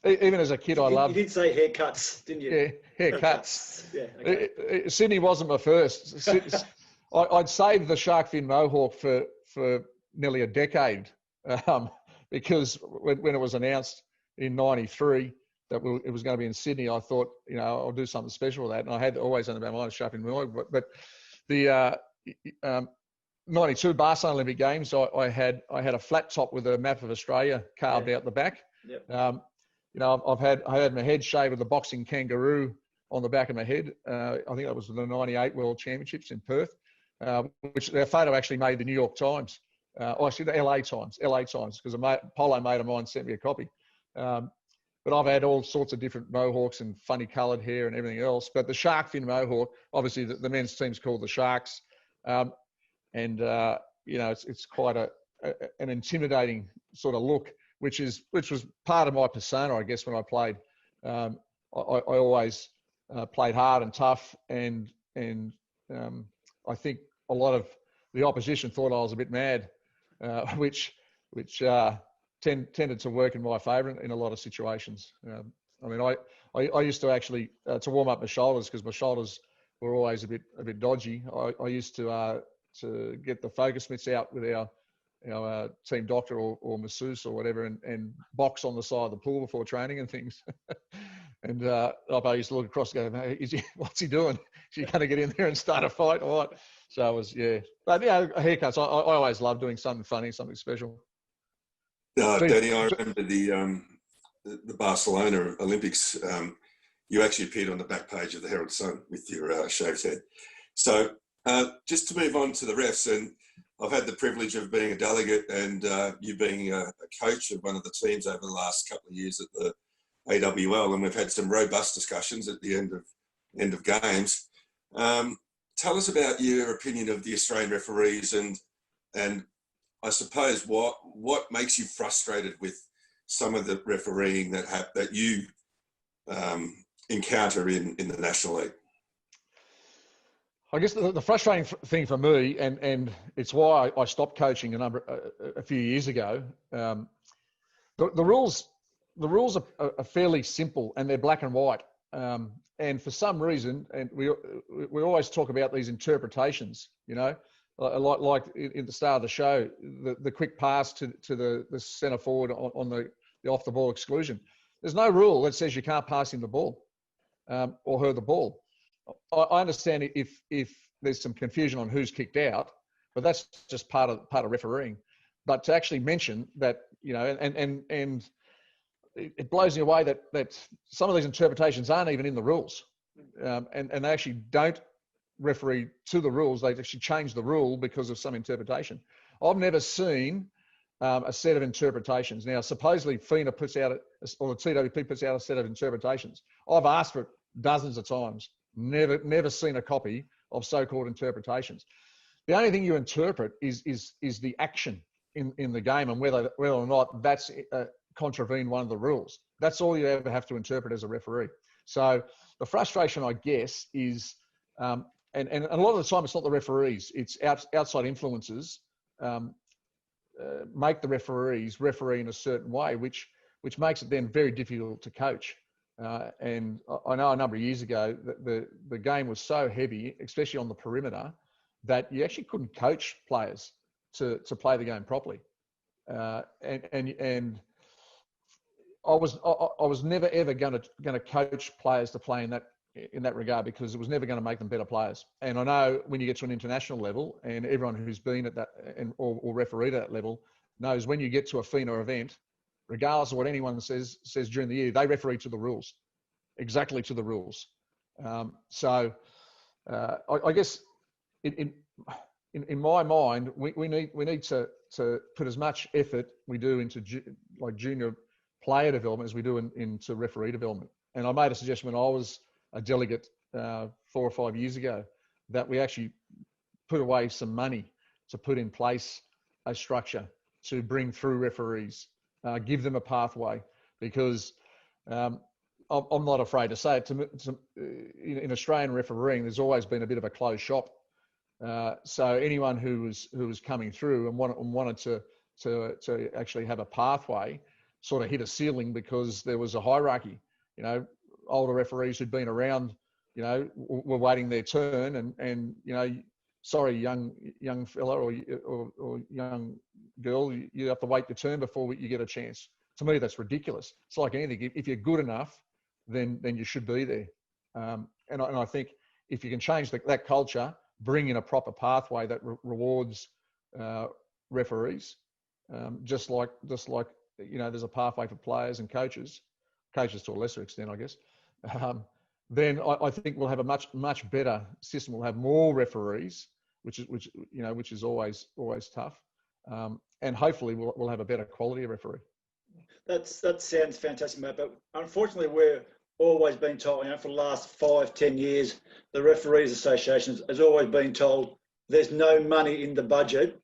even as a kid, I loved. You did say haircuts, didn't you? Yeah, haircuts. Yeah. Okay. Sydney wasn't my first. I'd saved the shark fin mohawk for nearly a decade, because when it was announced in '93 that it was going to be in Sydney, I thought, I'll do something special with that. And I had always under my mind a shark fin mohawk, but the '92 Barcelona Olympic Games, I had a flat top with a map of Australia carved out the back. Yep. I had my head shaved with a boxing kangaroo on the back of my head. I think that was the '98 World Championships in Perth, which their photo actually made the New York Times. Actually the LA Times, because a polo mate of mine sent me a copy. But I've had all sorts of different mohawks and funny coloured hair and everything else. But the shark fin mohawk, obviously the men's team's called the Sharks. It's quite an intimidating sort of look, which was part of my persona, I guess, when I played. I always played hard and tough, and I think a lot of the opposition thought I was a bit mad, which tended to work in my favour in a lot of situations. I used to actually to warm up my shoulders, because my shoulders were always a bit dodgy. I used to get the focus mitts out with our team doctor or masseuse or whatever, and box on the side of the pool before training and things. And I used to look across and go, what's he doing? Is he going to get in there and start a fight or what? So it was, yeah. But haircuts, I always love doing something funny, something special. Danny, I remember the Barcelona Olympics. You actually appeared on the back page of the Herald Sun with your shaved head. So just to move on to the refs, and I've had the privilege of being a delegate and you being a coach of one of the teams over the last couple of years at the AWL, and we've had some robust discussions at the end of games. Tell us about your opinion of the Australian referees, and I suppose what makes you frustrated with some of the refereeing that you encounter in the National League. I guess the frustrating thing for me, and it's why I stopped coaching a few years ago. The rules are fairly simple, and they're black and white. And for some reason, and we always talk about these interpretations, like in the start of the show, the quick pass to the centre forward on the off the ball exclusion. There's no rule that says you can't pass him the ball or her the ball. I understand if there's some confusion on who's kicked out, but that's just part of refereeing. But to actually mention that, and it blows me away that some of these interpretations aren't even in the rules, and they actually don't referee to the rules. They actually change the rule because of some interpretation. I've never seen a set of interpretations. Now, supposedly FINA puts out, or the TWP puts out a set of interpretations. I've asked for it dozens of times. Never seen a copy of so-called interpretations. The only thing you interpret is the action in the game, and whether or not that's contravened one of the rules. That's all you ever have to interpret as a referee. So the frustration, I guess, is, and a lot of the time it's not the referees, it's outside influences make the referees referee in a certain way, which makes it then very difficult to coach. And I know a number of years ago that the game was so heavy, especially on the perimeter, that you actually couldn't coach players to play the game properly. And I was never ever going to coach players to play in that regard, because it was never going to make them better players. And I know when you get to an international level, and everyone who's been at that or refereed at that level knows when you get to a FINA event, regardless of what anyone says during the year, they referee to the rules, exactly to the rules. I guess in my mind, we need to put as much effort we do into like junior player development as we do into referee development. And I made a suggestion when I was a delegate 4 or 5 years ago that we actually put away some money to put in place a structure to bring through referees, give them a pathway, because I'm not afraid to say it. In Australian refereeing, there's always been a bit of a closed shop. So anyone who was coming through and wanted to actually have a pathway sort of hit a ceiling because there was a hierarchy. You know, older referees who'd been around, you know, were waiting their turn, and you know, sorry, young fella or young girl, you have to wait your turn before you get a chance. To me, that's ridiculous. It's like anything. If you're good enough, then you should be there. And I think if you can change that culture, bring in a proper pathway that rewards referees, just like you know, there's a pathway for players and coaches to a lesser extent, I guess. Then I think we'll have a much better system. We'll have more referees, which is always tough, and hopefully we'll have a better quality of referee. That sounds fantastic, mate. But unfortunately, we're always been told, you know, for the last 5-10 years, the Referees Association has always been told there's no money in the budget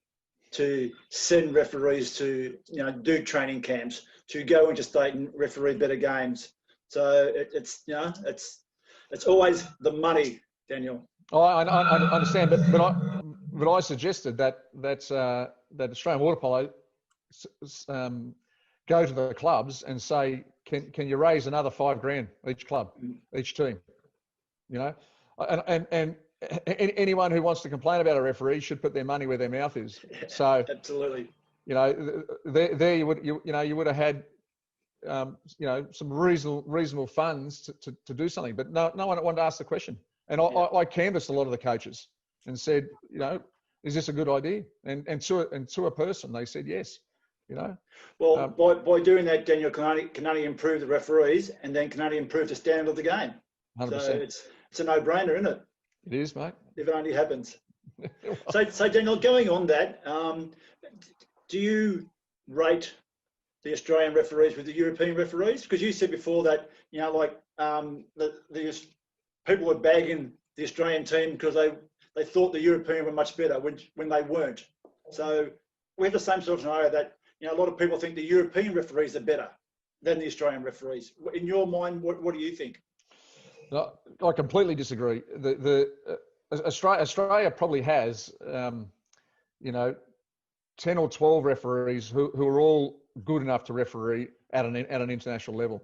to send referees to, you know, do training camps, to go interstate and referee better games. So it's always the money, Daniel. Oh, I understand, but I suggested that Australian Water Polo go to the clubs and say, can you raise another $5,000 each club, each team? You know, and anyone who wants to complain about a referee should put their money where their mouth is. So absolutely, you know, there you would have had you know, some reasonable funds to do something, but no one wanted to ask the question. And I canvassed a lot of the coaches and said, you know, is this a good idea? And to a person, they said yes. You know. Well, by doing that, Daniel, can only improve the referees, and then can only improve the standard of the game. 100%. So it's a no-brainer, isn't it? It is, mate. If it only happens. So Daniel, going on that, do you rate the Australian referees with the European referees? Because you said before that, you know, like the people were bagging the Australian team because they thought the European were much better when they weren't. So we have the same sort of scenario that, you know, a lot of people think the European referees are better than the Australian referees. In your mind, what do you think? No, I completely disagree. Australia probably has, you know, 10 or 12 referees who are all good enough to referee at an international level.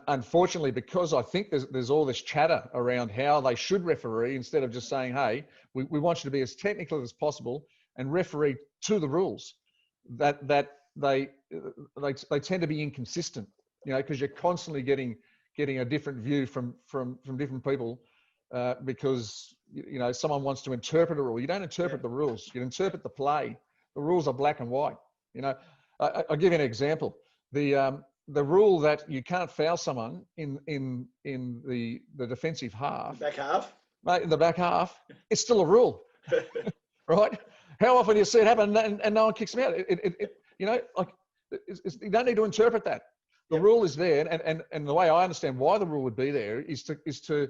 Unfortunately, because I think there's all this chatter around how they should referee, instead of just saying, hey, we want you to be as technical as possible and referee to the rules, that they tend to be inconsistent, you know, because you're constantly getting a different view from different people, because, you know, someone wants to interpret a rule. You don't interpret the rules, you interpret the play. The rules are black and white. You know, I'll give you an example. The rule that you can't foul someone in the defensive half, back half, mate, in the back half, it's still a rule, right? How often do you see it happen and no one kicks them out? You know, like, you don't need to interpret that. The rule is there, and the way I understand why the rule would be there is to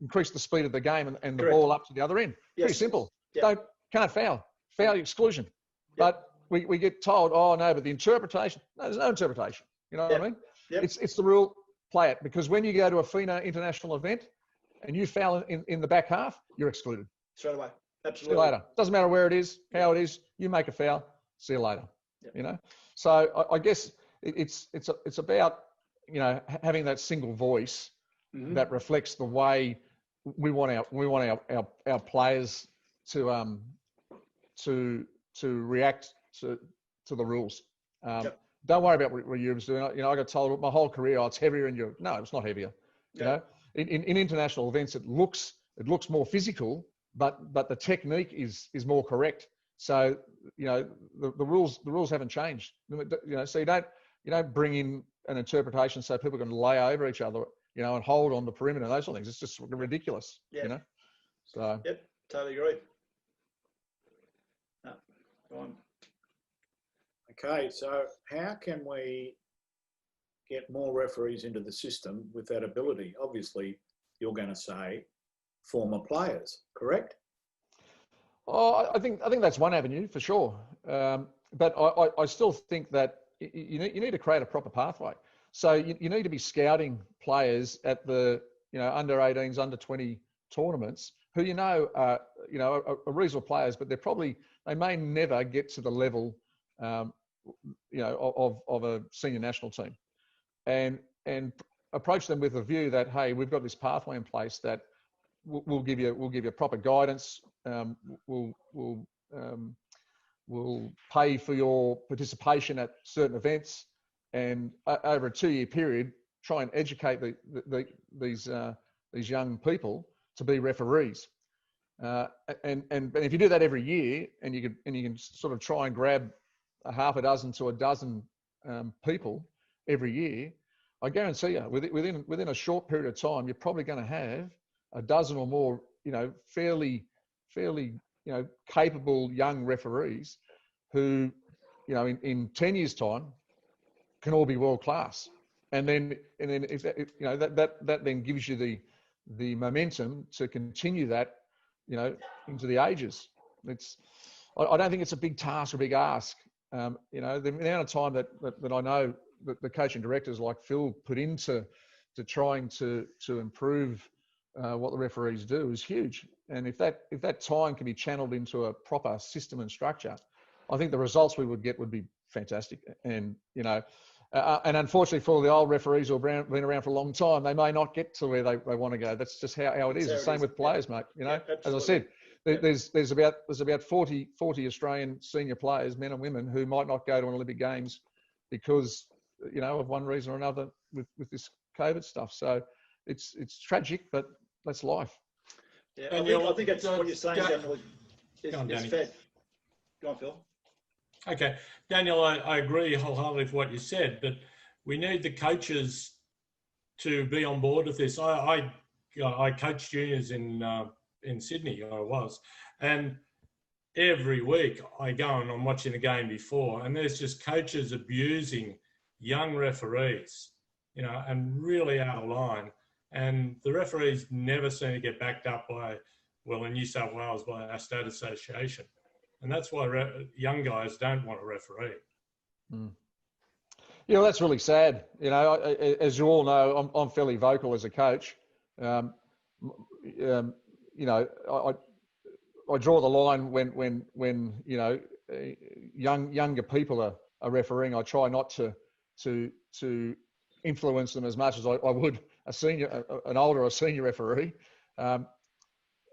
increase the speed of the game and the ball up to the other end. Yes. Pretty simple. Yep. Can't foul exclusion. Yep. But we get told, oh no, but the interpretation. No, there's no interpretation. You know what I mean? Yep. It's the rule. Play it, because when you go to a FINA international event and you foul in the back half, you're excluded straight away. Absolutely. See you later. Doesn't matter where it is, how it is. You make a foul. See you later. Yep. You know. So I guess it's about, you know, having that single voice that reflects the way we want our players to react to the rules. Don't worry about what Europe's doing. You know, I got told my whole career, oh, it's heavier in Europe. No, it's not heavier. You know, in international events, it looks more physical, but the technique is more correct. So, the rules haven't changed. So you don't bring in an interpretation so people can lay over each other, and hold on the perimeter and those sort of things. It's just ridiculous, Yeah. So. Yep, totally agree. No, go on. Okay, so how can we get more referees into the system with that ability? Obviously, you're going to say former players, correct? Oh, I think that's one avenue for sure. But I still think that you need to create a proper pathway. So you need to be scouting players at the under 18s, under 20 tournaments who are reasonable players, but they may never get to the level of a senior national team, and approach them with a view that, hey, we've got this pathway in place that we'll give you proper guidance. We'll pay for your participation at certain events, and over a 2-year period, try and educate these young people to be referees. And if you do that every year, and you can sort of try and grab a half a dozen to a dozen people every year, I guarantee you, within a short period of time, you're probably going to have a dozen or more, fairly capable young referees who, in 10 years' time, can all be world class. And then if that then gives you the momentum to continue that, into the ages. I don't think it's a big task or a big ask. The amount of time that I know that the coaching directors like Phil put into trying to improve what the referees do is huge. And if that time can be channeled into a proper system and structure, I think the results we would get would be fantastic. And and unfortunately for the old referees who've been around for a long time, they may not get to where they want to go. That's just how it is. The same with players, mate. As I said, there's about 40 Australian senior players, men and women, who might not go to an Olympic Games because of one reason or another with this COVID stuff. So it's tragic, but that's life. Yeah, I think that's what you're saying, Daniel, is fair. Go on, Phil. Okay, Daniel, I agree wholeheartedly with what you said, but we need the coaches to be on board with this. I coached juniors in Sydney, I was, and every week I go and I'm watching a game before, and there's just coaches abusing young referees, and really out of line. And the referees never seem to get backed up in New South Wales, by our state association. And that's why young guys don't want to referee. Mm. That's really sad. As you all know, I'm fairly vocal as a coach. I draw the line when younger people are refereeing. I try not to influence them as much as I would an older or senior referee.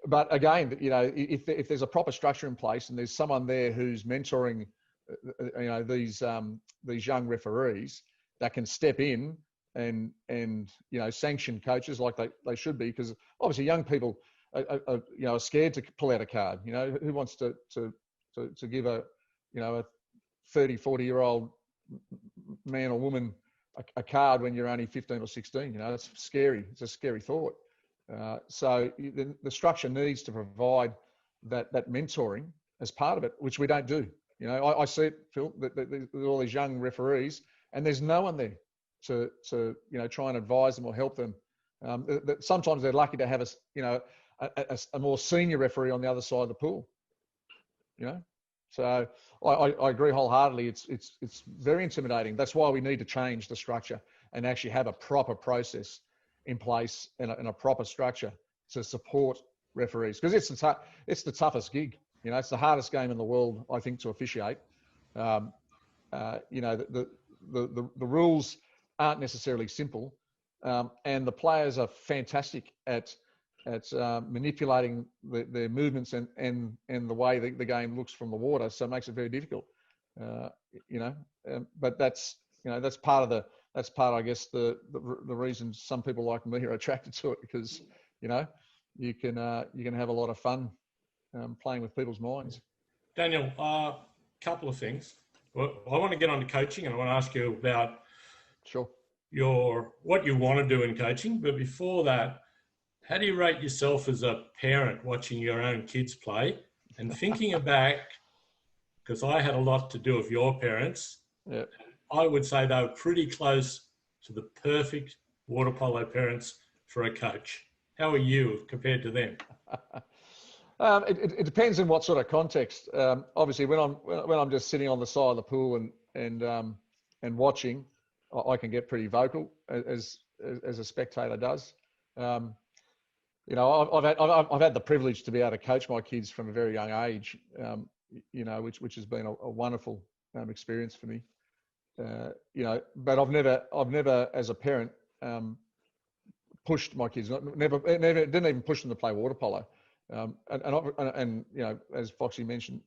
But again, if there's a proper structure in place and there's someone there who's mentoring, these young referees that can step in and sanction coaches like they should be, because obviously young people are scared to pull out a card. Who wants to give a 30, 40-year-old man or woman a card when you're only 15 or 16? It's scary. It's a scary thought. So the structure needs to provide that mentoring as part of it, which we don't do. I see it, Phil, that all these young referees, and there's no one there to try and advise them or help them. Sometimes they're lucky to have a more senior referee on the other side of the pool. So I agree wholeheartedly. It's very intimidating. That's why we need to change the structure and actually have a proper process in place and a proper structure to support referees, because it's the toughest gig. It's the hardest game in the world, I think, to officiate. The rules aren't necessarily simple, and the players are fantastic at manipulating their movements and the way the game looks from the water. So it makes it very difficult. But that's part of I guess the reason some people like me are attracted to it, because you can have a lot of fun playing with people's minds. Daniel, couple of things. Well, I want to get on to coaching, and I want to ask you about Sure. what you want to do in coaching. But before that, how do you rate yourself as a parent watching your own kids play and thinking back, because I had a lot to do with your parents. Yeah. I would say they were pretty close to the perfect water polo parents for a coach. How are you compared to them? It depends in what sort of context. Obviously, when I'm just sitting on the side of the pool and watching, I can get pretty vocal as a spectator does. You know, I've had the privilege to be able to coach my kids from a very young age. You know, which has been a wonderful experience for me. You know, but I've never as a parent pushed my kids. Never didn't even push them to play water polo. And you know, as Foxy mentioned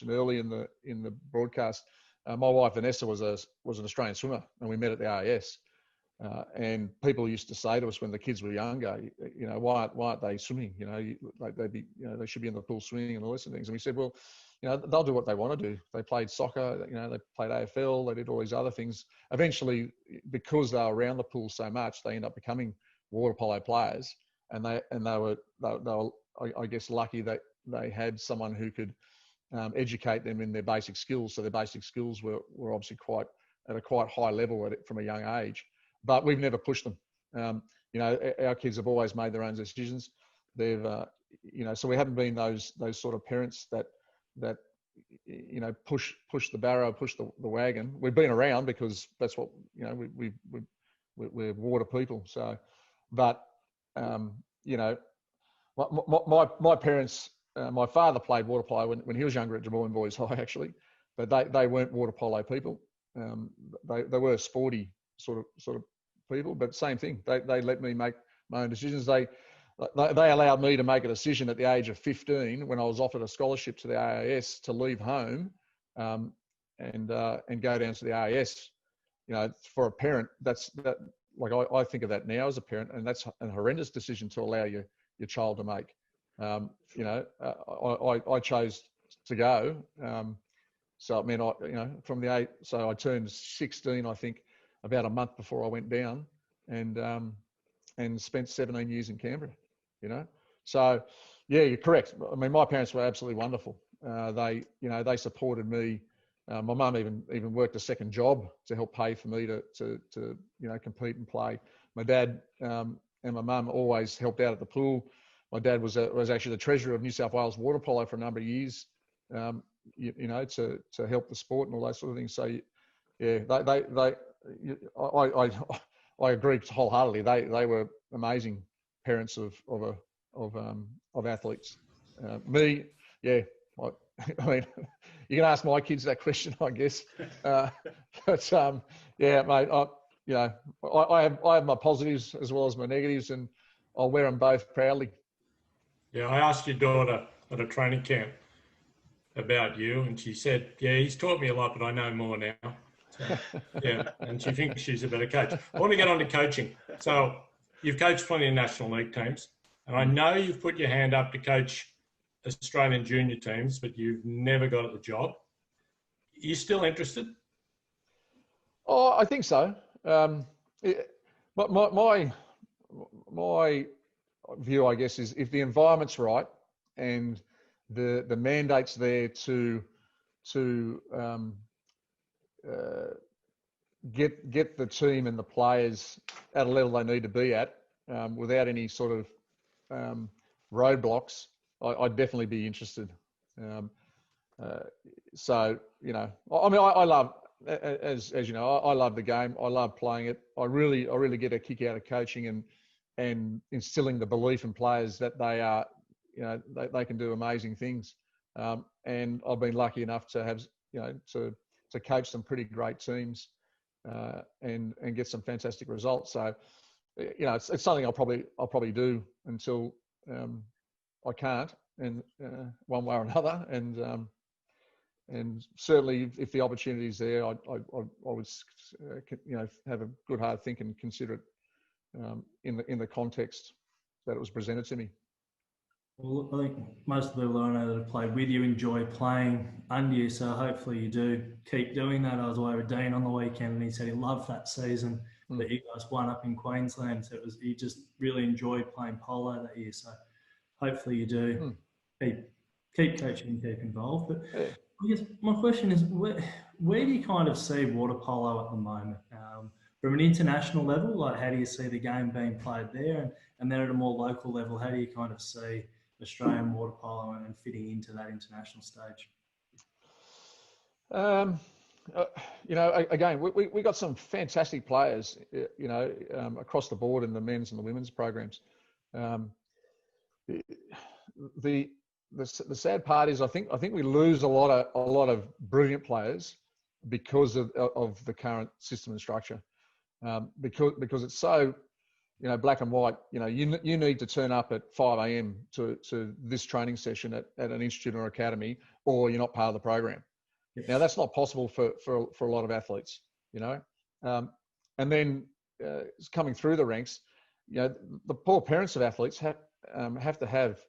early in the broadcast, my wife Vanessa was an Australian swimmer, and we met at the AIS. And people used to say to us when the kids were younger, you know, why aren't they swimming? You know, like they should be in the pool swimming and all this and things. And we said, well, you know, they'll do what they want to do. They played soccer, you know, they played AFL, they did all these other things. Eventually, because they were around the pool so much, they end up becoming water polo players. And they were I guess lucky that they had someone who could educate them in their basic skills. So their basic skills were obviously at a quite high level from a young age. But we've never pushed them. You know, our kids have always made their own decisions. They've, you know, so we haven't been those sort of parents that you know push the barrow, push the wagon. We've been around because that's what, you know, we're water people. So, but you know, my parents, my father played water polo when he was younger at Drummoyne Boys High actually, but they weren't water polo people. They were sporty sort of people, but same thing. They let me make my own decisions. They allowed me to make a decision at the age of 15 when I was offered a scholarship to the AIS to leave home and go down to the AIS. You know, for a parent, like I think of that now as a parent, and that's a horrendous decision to allow your child to make. You know, I chose to go. So I mean, you know, so I turned 16, I think, about a month before I went down, and spent 17 years in Canberra. You know, so yeah, you're correct. I mean, my parents were absolutely wonderful. They supported me. My mum even worked a second job to help pay for me to you know, compete and play. My dad and my mum always helped out at the pool. My dad was actually the treasurer of New South Wales Water Polo for a number of years. You know, to help the sport and all those sort of things. So yeah, I agree wholeheartedly. They were amazing parents of athletes. Me, yeah. I mean, you can ask my kids that question, I guess. But yeah, mate. You know, I have my positives as well as my negatives, and I'll wear them both proudly. Yeah, I asked your daughter at a training camp about you, and she said, "Yeah, he's taught me a lot, but I know more now." So, yeah, and she thinks she's a better coach. I want to get on to coaching. So you've coached plenty of National League teams, and I know you've put your hand up to coach Australian junior teams, but you've never got at the job. Are you still interested? Oh, I think so. My view, I guess, is if the environment's right and the mandate's there to get the team and the players at a level they need to be at without any sort of roadblocks, I'd definitely be interested. So, you know, I mean, I love, as you know, I love the game. I love playing it. I really get a kick out of coaching and instilling the belief in players that they are, you know, they can do amazing things. And I've been lucky enough to have, you know, to coach some pretty great teams and get some fantastic results. So, you know, it's something I'll probably do until I can't, and one way or another. And certainly, if the opportunity is there, I would, you know, have a good hard think and consider it in the context that it was presented to me. Well, I think most of the people I know that have played with you enjoy playing under you, so hopefully you do keep doing that. I was away with Dean on the weekend and he said he loved that season that you guys won up in Queensland. So he just really enjoyed playing polo that year. So hopefully you do keep coaching and keep involved. But I guess my question is, where do you kind of see water polo at the moment? From an international level, like how do you see the game being played there? And then at a more local level, how do you kind of see Australian water polo and fitting into that international stage? Again, we got some fantastic players, across the board in the men's and the women's programs. The sad part is I think we lose a lot of brilliant players because of the current system and structure. Because it's so, black and white. You need to turn up at 5 a.m. to this training session at an institute or academy, or you're not part of the program. Yes. Now that's not possible for a lot of athletes, and then coming through the ranks, the poor parents of athletes have to have,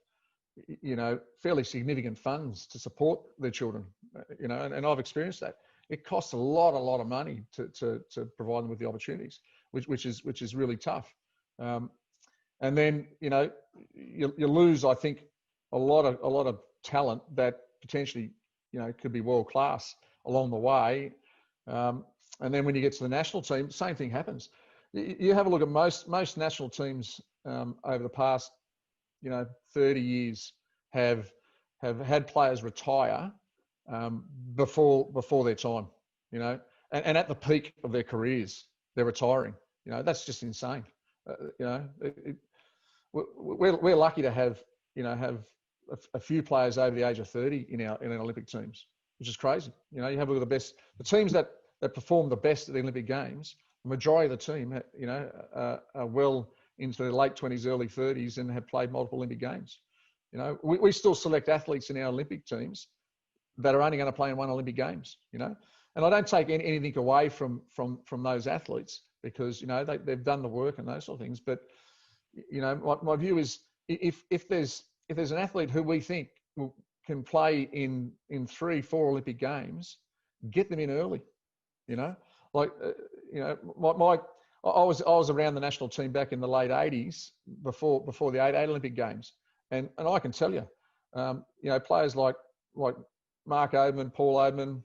fairly significant funds to support their children, and I've experienced that. It costs a lot of money to provide them with the opportunities, which is really tough. And then, you lose, I think, a lot of talent that potentially, could be world class along the way. And then when you get to the national team, same thing happens. You have a look at most national teams over the past, 30 years have had players retire before their time, and at the peak of their careers, they're retiring. That's just insane. We're lucky to have a few players over the age of 30 in our Olympic teams, which is crazy. You have a look at the teams that perform the best at the Olympic Games. The majority of the team, are well into their late 20s, early 30s, and have played multiple Olympic Games. We still select athletes in our Olympic teams that are only going to play in one Olympic Games. And I don't take anything away from those athletes because they've done the work and those sort of things. But my view is if there's an athlete who we think can play in 3-4 Olympic Games, get them in early. I was around the national team back in the late 80s before the 88 Olympic Games, and I can tell you, players like Mark Odeman, Paul Odeman,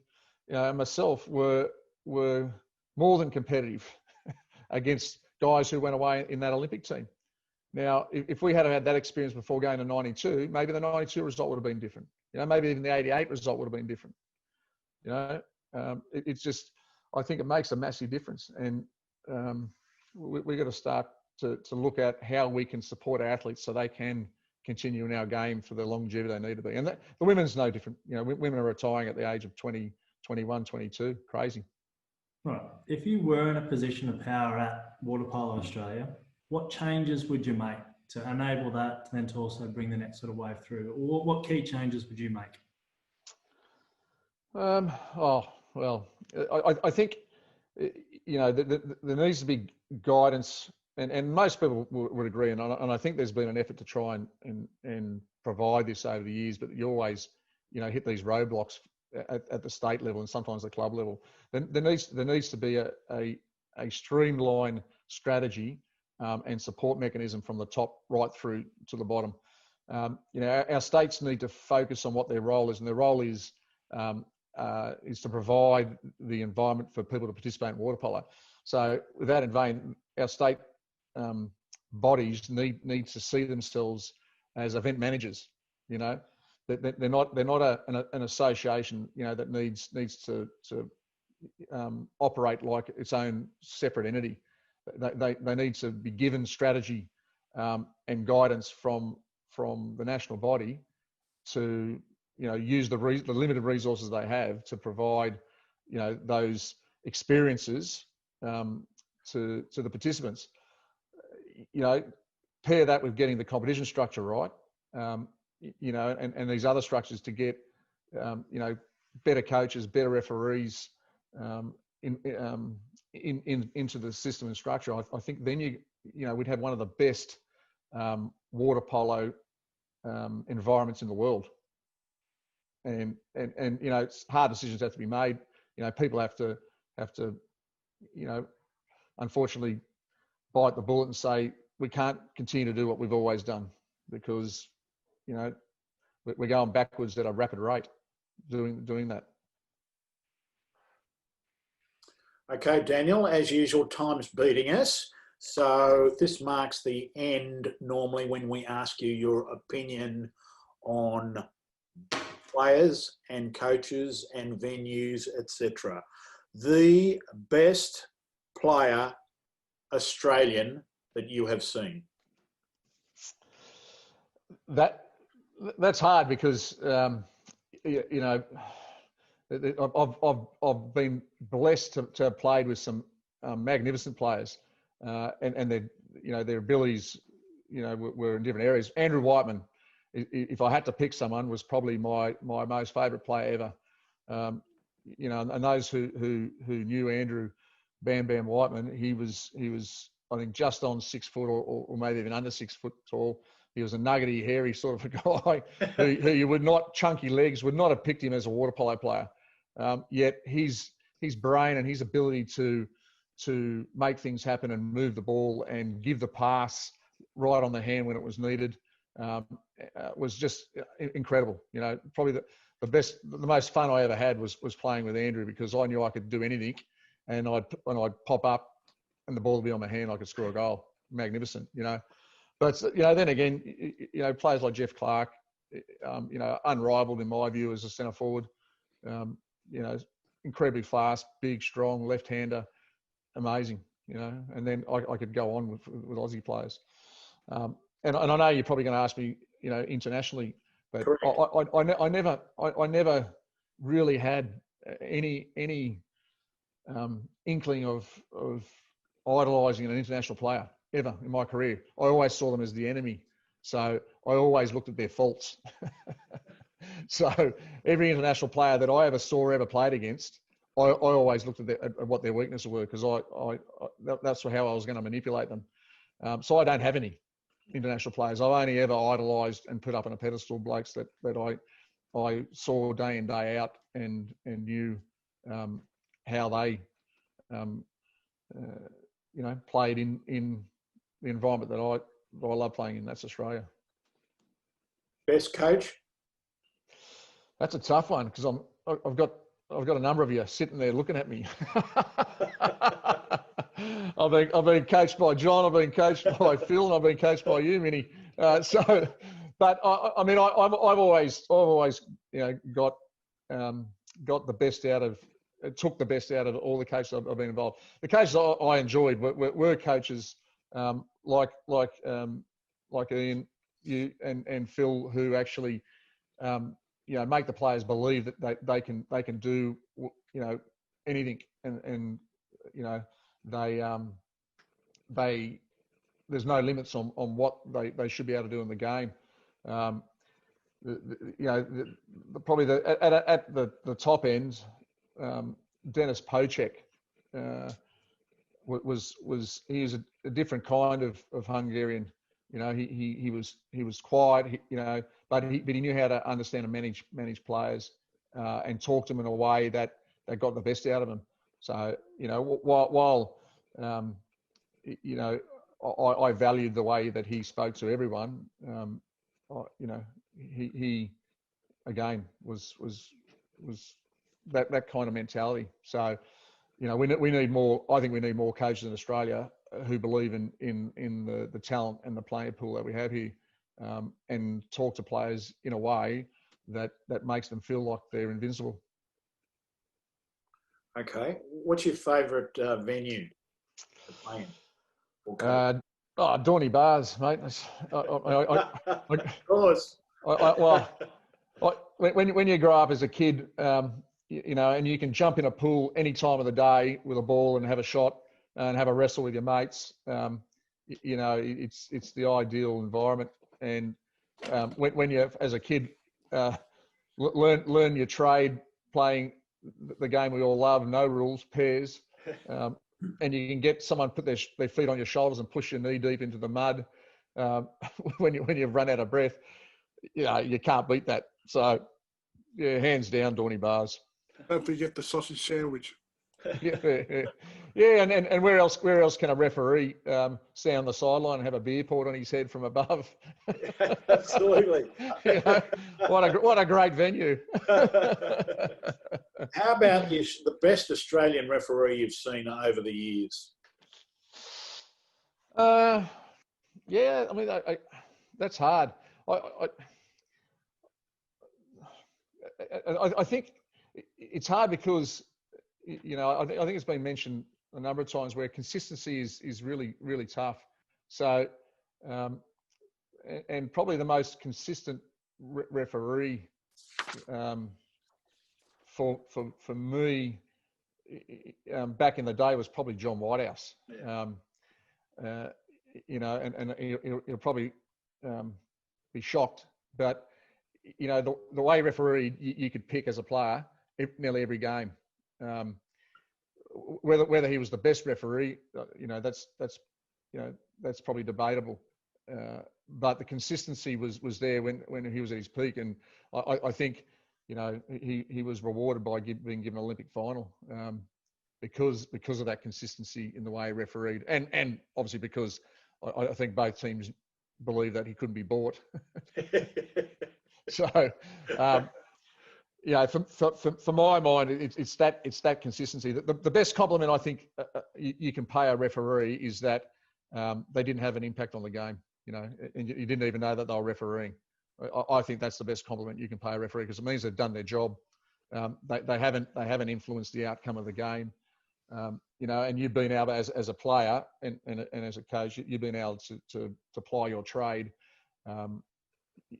myself were more than competitive against guys who went away in that Olympic team. Now, if we had had that experience before going to 92, maybe the 92 result would have been different. Maybe even the 88 result would have been different. It's just, I think it makes a massive difference. And we've got to start to look at how we can support our athletes so they can continue in our game for the longevity they need to be. And the women's no different. Women are retiring at the age of 20, 21, 22. Crazy. Right. If you were in a position of power at Water Polo Australia, what changes would you make to enable that, and then to also bring the next sort of wave through? Or what key changes would you make? I think, there needs to be guidance, and most people would agree, and I think there's been an effort to try and provide this over the years, but you always, hit these roadblocks at the state level and sometimes the club level. There needs to be a streamlined strategy and support mechanism from the top right through to the bottom. Our states need to focus on what their role is, and their role is to provide the environment for people to participate in water polo. So with that in vain, our state bodies need to see themselves as event managers. They're not an association that needs to operate like its own separate entity. They need to be given strategy and guidance from the national body to use the limited resources they have to provide those experiences to the participants. Pair that with getting the competition structure right, and these other structures to get better coaches, better referees into the system and structure. I think then we'd have one of the best water polo environments in the world. And you know, it's hard decisions have to be made. You know, people have to, you know, unfortunately bite the bullet and say, we can't continue to do what we've always done, because, you know, we're going backwards at a rapid rate doing that. Okay, Daniel, as usual, time's beating us. So this marks the end normally when we ask you your opinion on players and coaches and venues, etc. The best player Australian that you have seen? That's hard because you know, I've been blessed to have played with some magnificent players, and their, you know, their abilities, you know, were in different areas. Andrew Whiteman, if I had to pick someone, was probably my most favourite player ever. You know, and those who knew Andrew Bam Bam Whiteman, he was I think just on 6 foot or maybe even under 6 foot tall. He was a nuggety, hairy sort of a guy who you would not, chunky legs, would not have picked him as a water polo player. Yet his brain and his ability to make things happen and move the ball and give the pass right on the hand when it was needed was just incredible. You know, probably the most fun I ever had was playing with Andrew, because I knew I could do anything, and when I'd pop up and the ball would be on my hand, I could score a goal. Magnificent, you know. But, you know, then again, you know, players like Jeff Clark, you know, unrivaled in my view as a centre forward. You know, incredibly fast, big, strong, left-hander, amazing, you know. And then I could go on with Aussie players. And I know you're probably going to ask me, you know, internationally, but I never really had any inkling of idolising an international player ever in my career. I always saw them as the enemy. So I always looked at their faults. So every international player that I ever saw, ever played against, I always looked at what their weaknesses were, because that's how I was going to manipulate them. So I don't have any international players. I've only ever idolised and put up on a pedestal blokes that I saw day in, day out, and knew how they you know, played in the environment that I love playing in. That's Australia. Best coach? That's a tough one, because I've got a number of you sitting there looking at me. I've been coached by John. I've been coached by Phil, and I've been coached by you, Minnie. But I mean, I've always you know, got the best out of. It took the best out of all the coaches I've been involved. The coaches I enjoyed were coaches like Ian, you and Phil, who actually you know, make the players believe that they can do, you know, anything, and you know, they there's no limits on what they should be able to do in the game. You know, probably at the top end. Dennis Pocek was a different kind of Hungarian. You know, he was quiet, you know, but he knew how to understand and manage players and talk to them in a way that got the best out of them. So, you know, while you know, I valued the way that he spoke to everyone. You know, he again was that kind of mentality. So, you know, we need more. I think we need more coaches in Australia who believe in the talent and the player pool that we have here, and talk to players in a way that makes them feel like they're invincible. Okay, what's your favourite venue to play in? Okay. Dorney Bars, mate. Of course. When you grow up as a kid, you know, and you can jump in a pool any time of the day with a ball and have a shot and have a wrestle with your mates. You know, it's the ideal environment. And when you, as a kid, learn your trade playing the game we all love, no rules, pairs, and you can get someone put their feet on your shoulders and push your knee deep into the mud when you've run out of breath. you can't beat that. So, yeah, hands down, Dawny Bars. Don't forget the sausage sandwich. Yeah, and where else can a referee stand on the sideline and have a beer poured on his head from above? Absolutely. You know, what a great venue. How about the best Australian referee you've seen over the years? Yeah, I mean, that's hard. I think it's hard because, you know, I think it's been mentioned a number of times where consistency is really, really tough. So, and probably the most consistent referee for me back in the day was probably John Whitehouse. Yeah. You know, and he'll probably be shocked, but you know, the way referee you could pick as a player nearly every game. Whether he was the best referee, you know, that's probably debatable. But the consistency was there when he was at his peak, and I think, you know, he was rewarded by being given an Olympic final because of that consistency in the way he refereed, and obviously because I think both teams believe that he couldn't be bought. So, yeah, for my mind, it's that consistency. The best compliment I think you can pay a referee is that they didn't have an impact on the game, you know, and you didn't even know that they were refereeing. I think that's the best compliment you can pay a referee because it means they've done their job. They haven't influenced the outcome of the game, you know. And you've been able, as a player and as a coach, you've been able to ply your trade,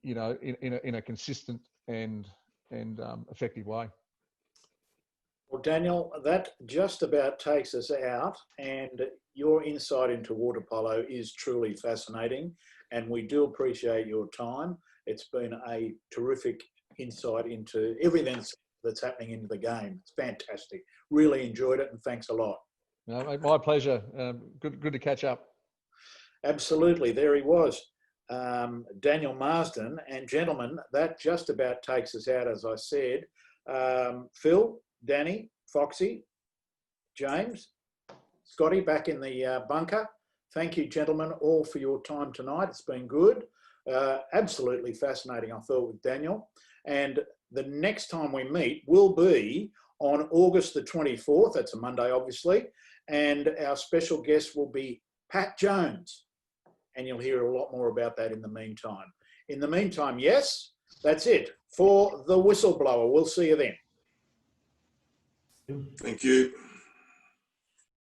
you know, in a consistent and effective way. Well, Daniel, that just about takes us out, and your insight into water polo is truly fascinating, and we do appreciate your time. It's been a terrific insight into everything that's happening into the game. It's fantastic. Really enjoyed it, and thanks a lot. No, my pleasure. Good to catch up. Absolutely. There he was, Daniel Marsden. And gentlemen, that just about takes us out, as I said. Phil, Danny, Foxy, James, Scotty back in the bunker. Thank you, gentlemen, all for your time tonight. It's been good. Absolutely fascinating, I thought, with Daniel. And the next time we meet will be on August the 24th. That's a Monday, obviously. And our special guest will be Pat Jones. And you'll hear a lot more about that in the meantime. In the meantime, yes, that's it for the Whistleblower. We'll see you then. Thank you.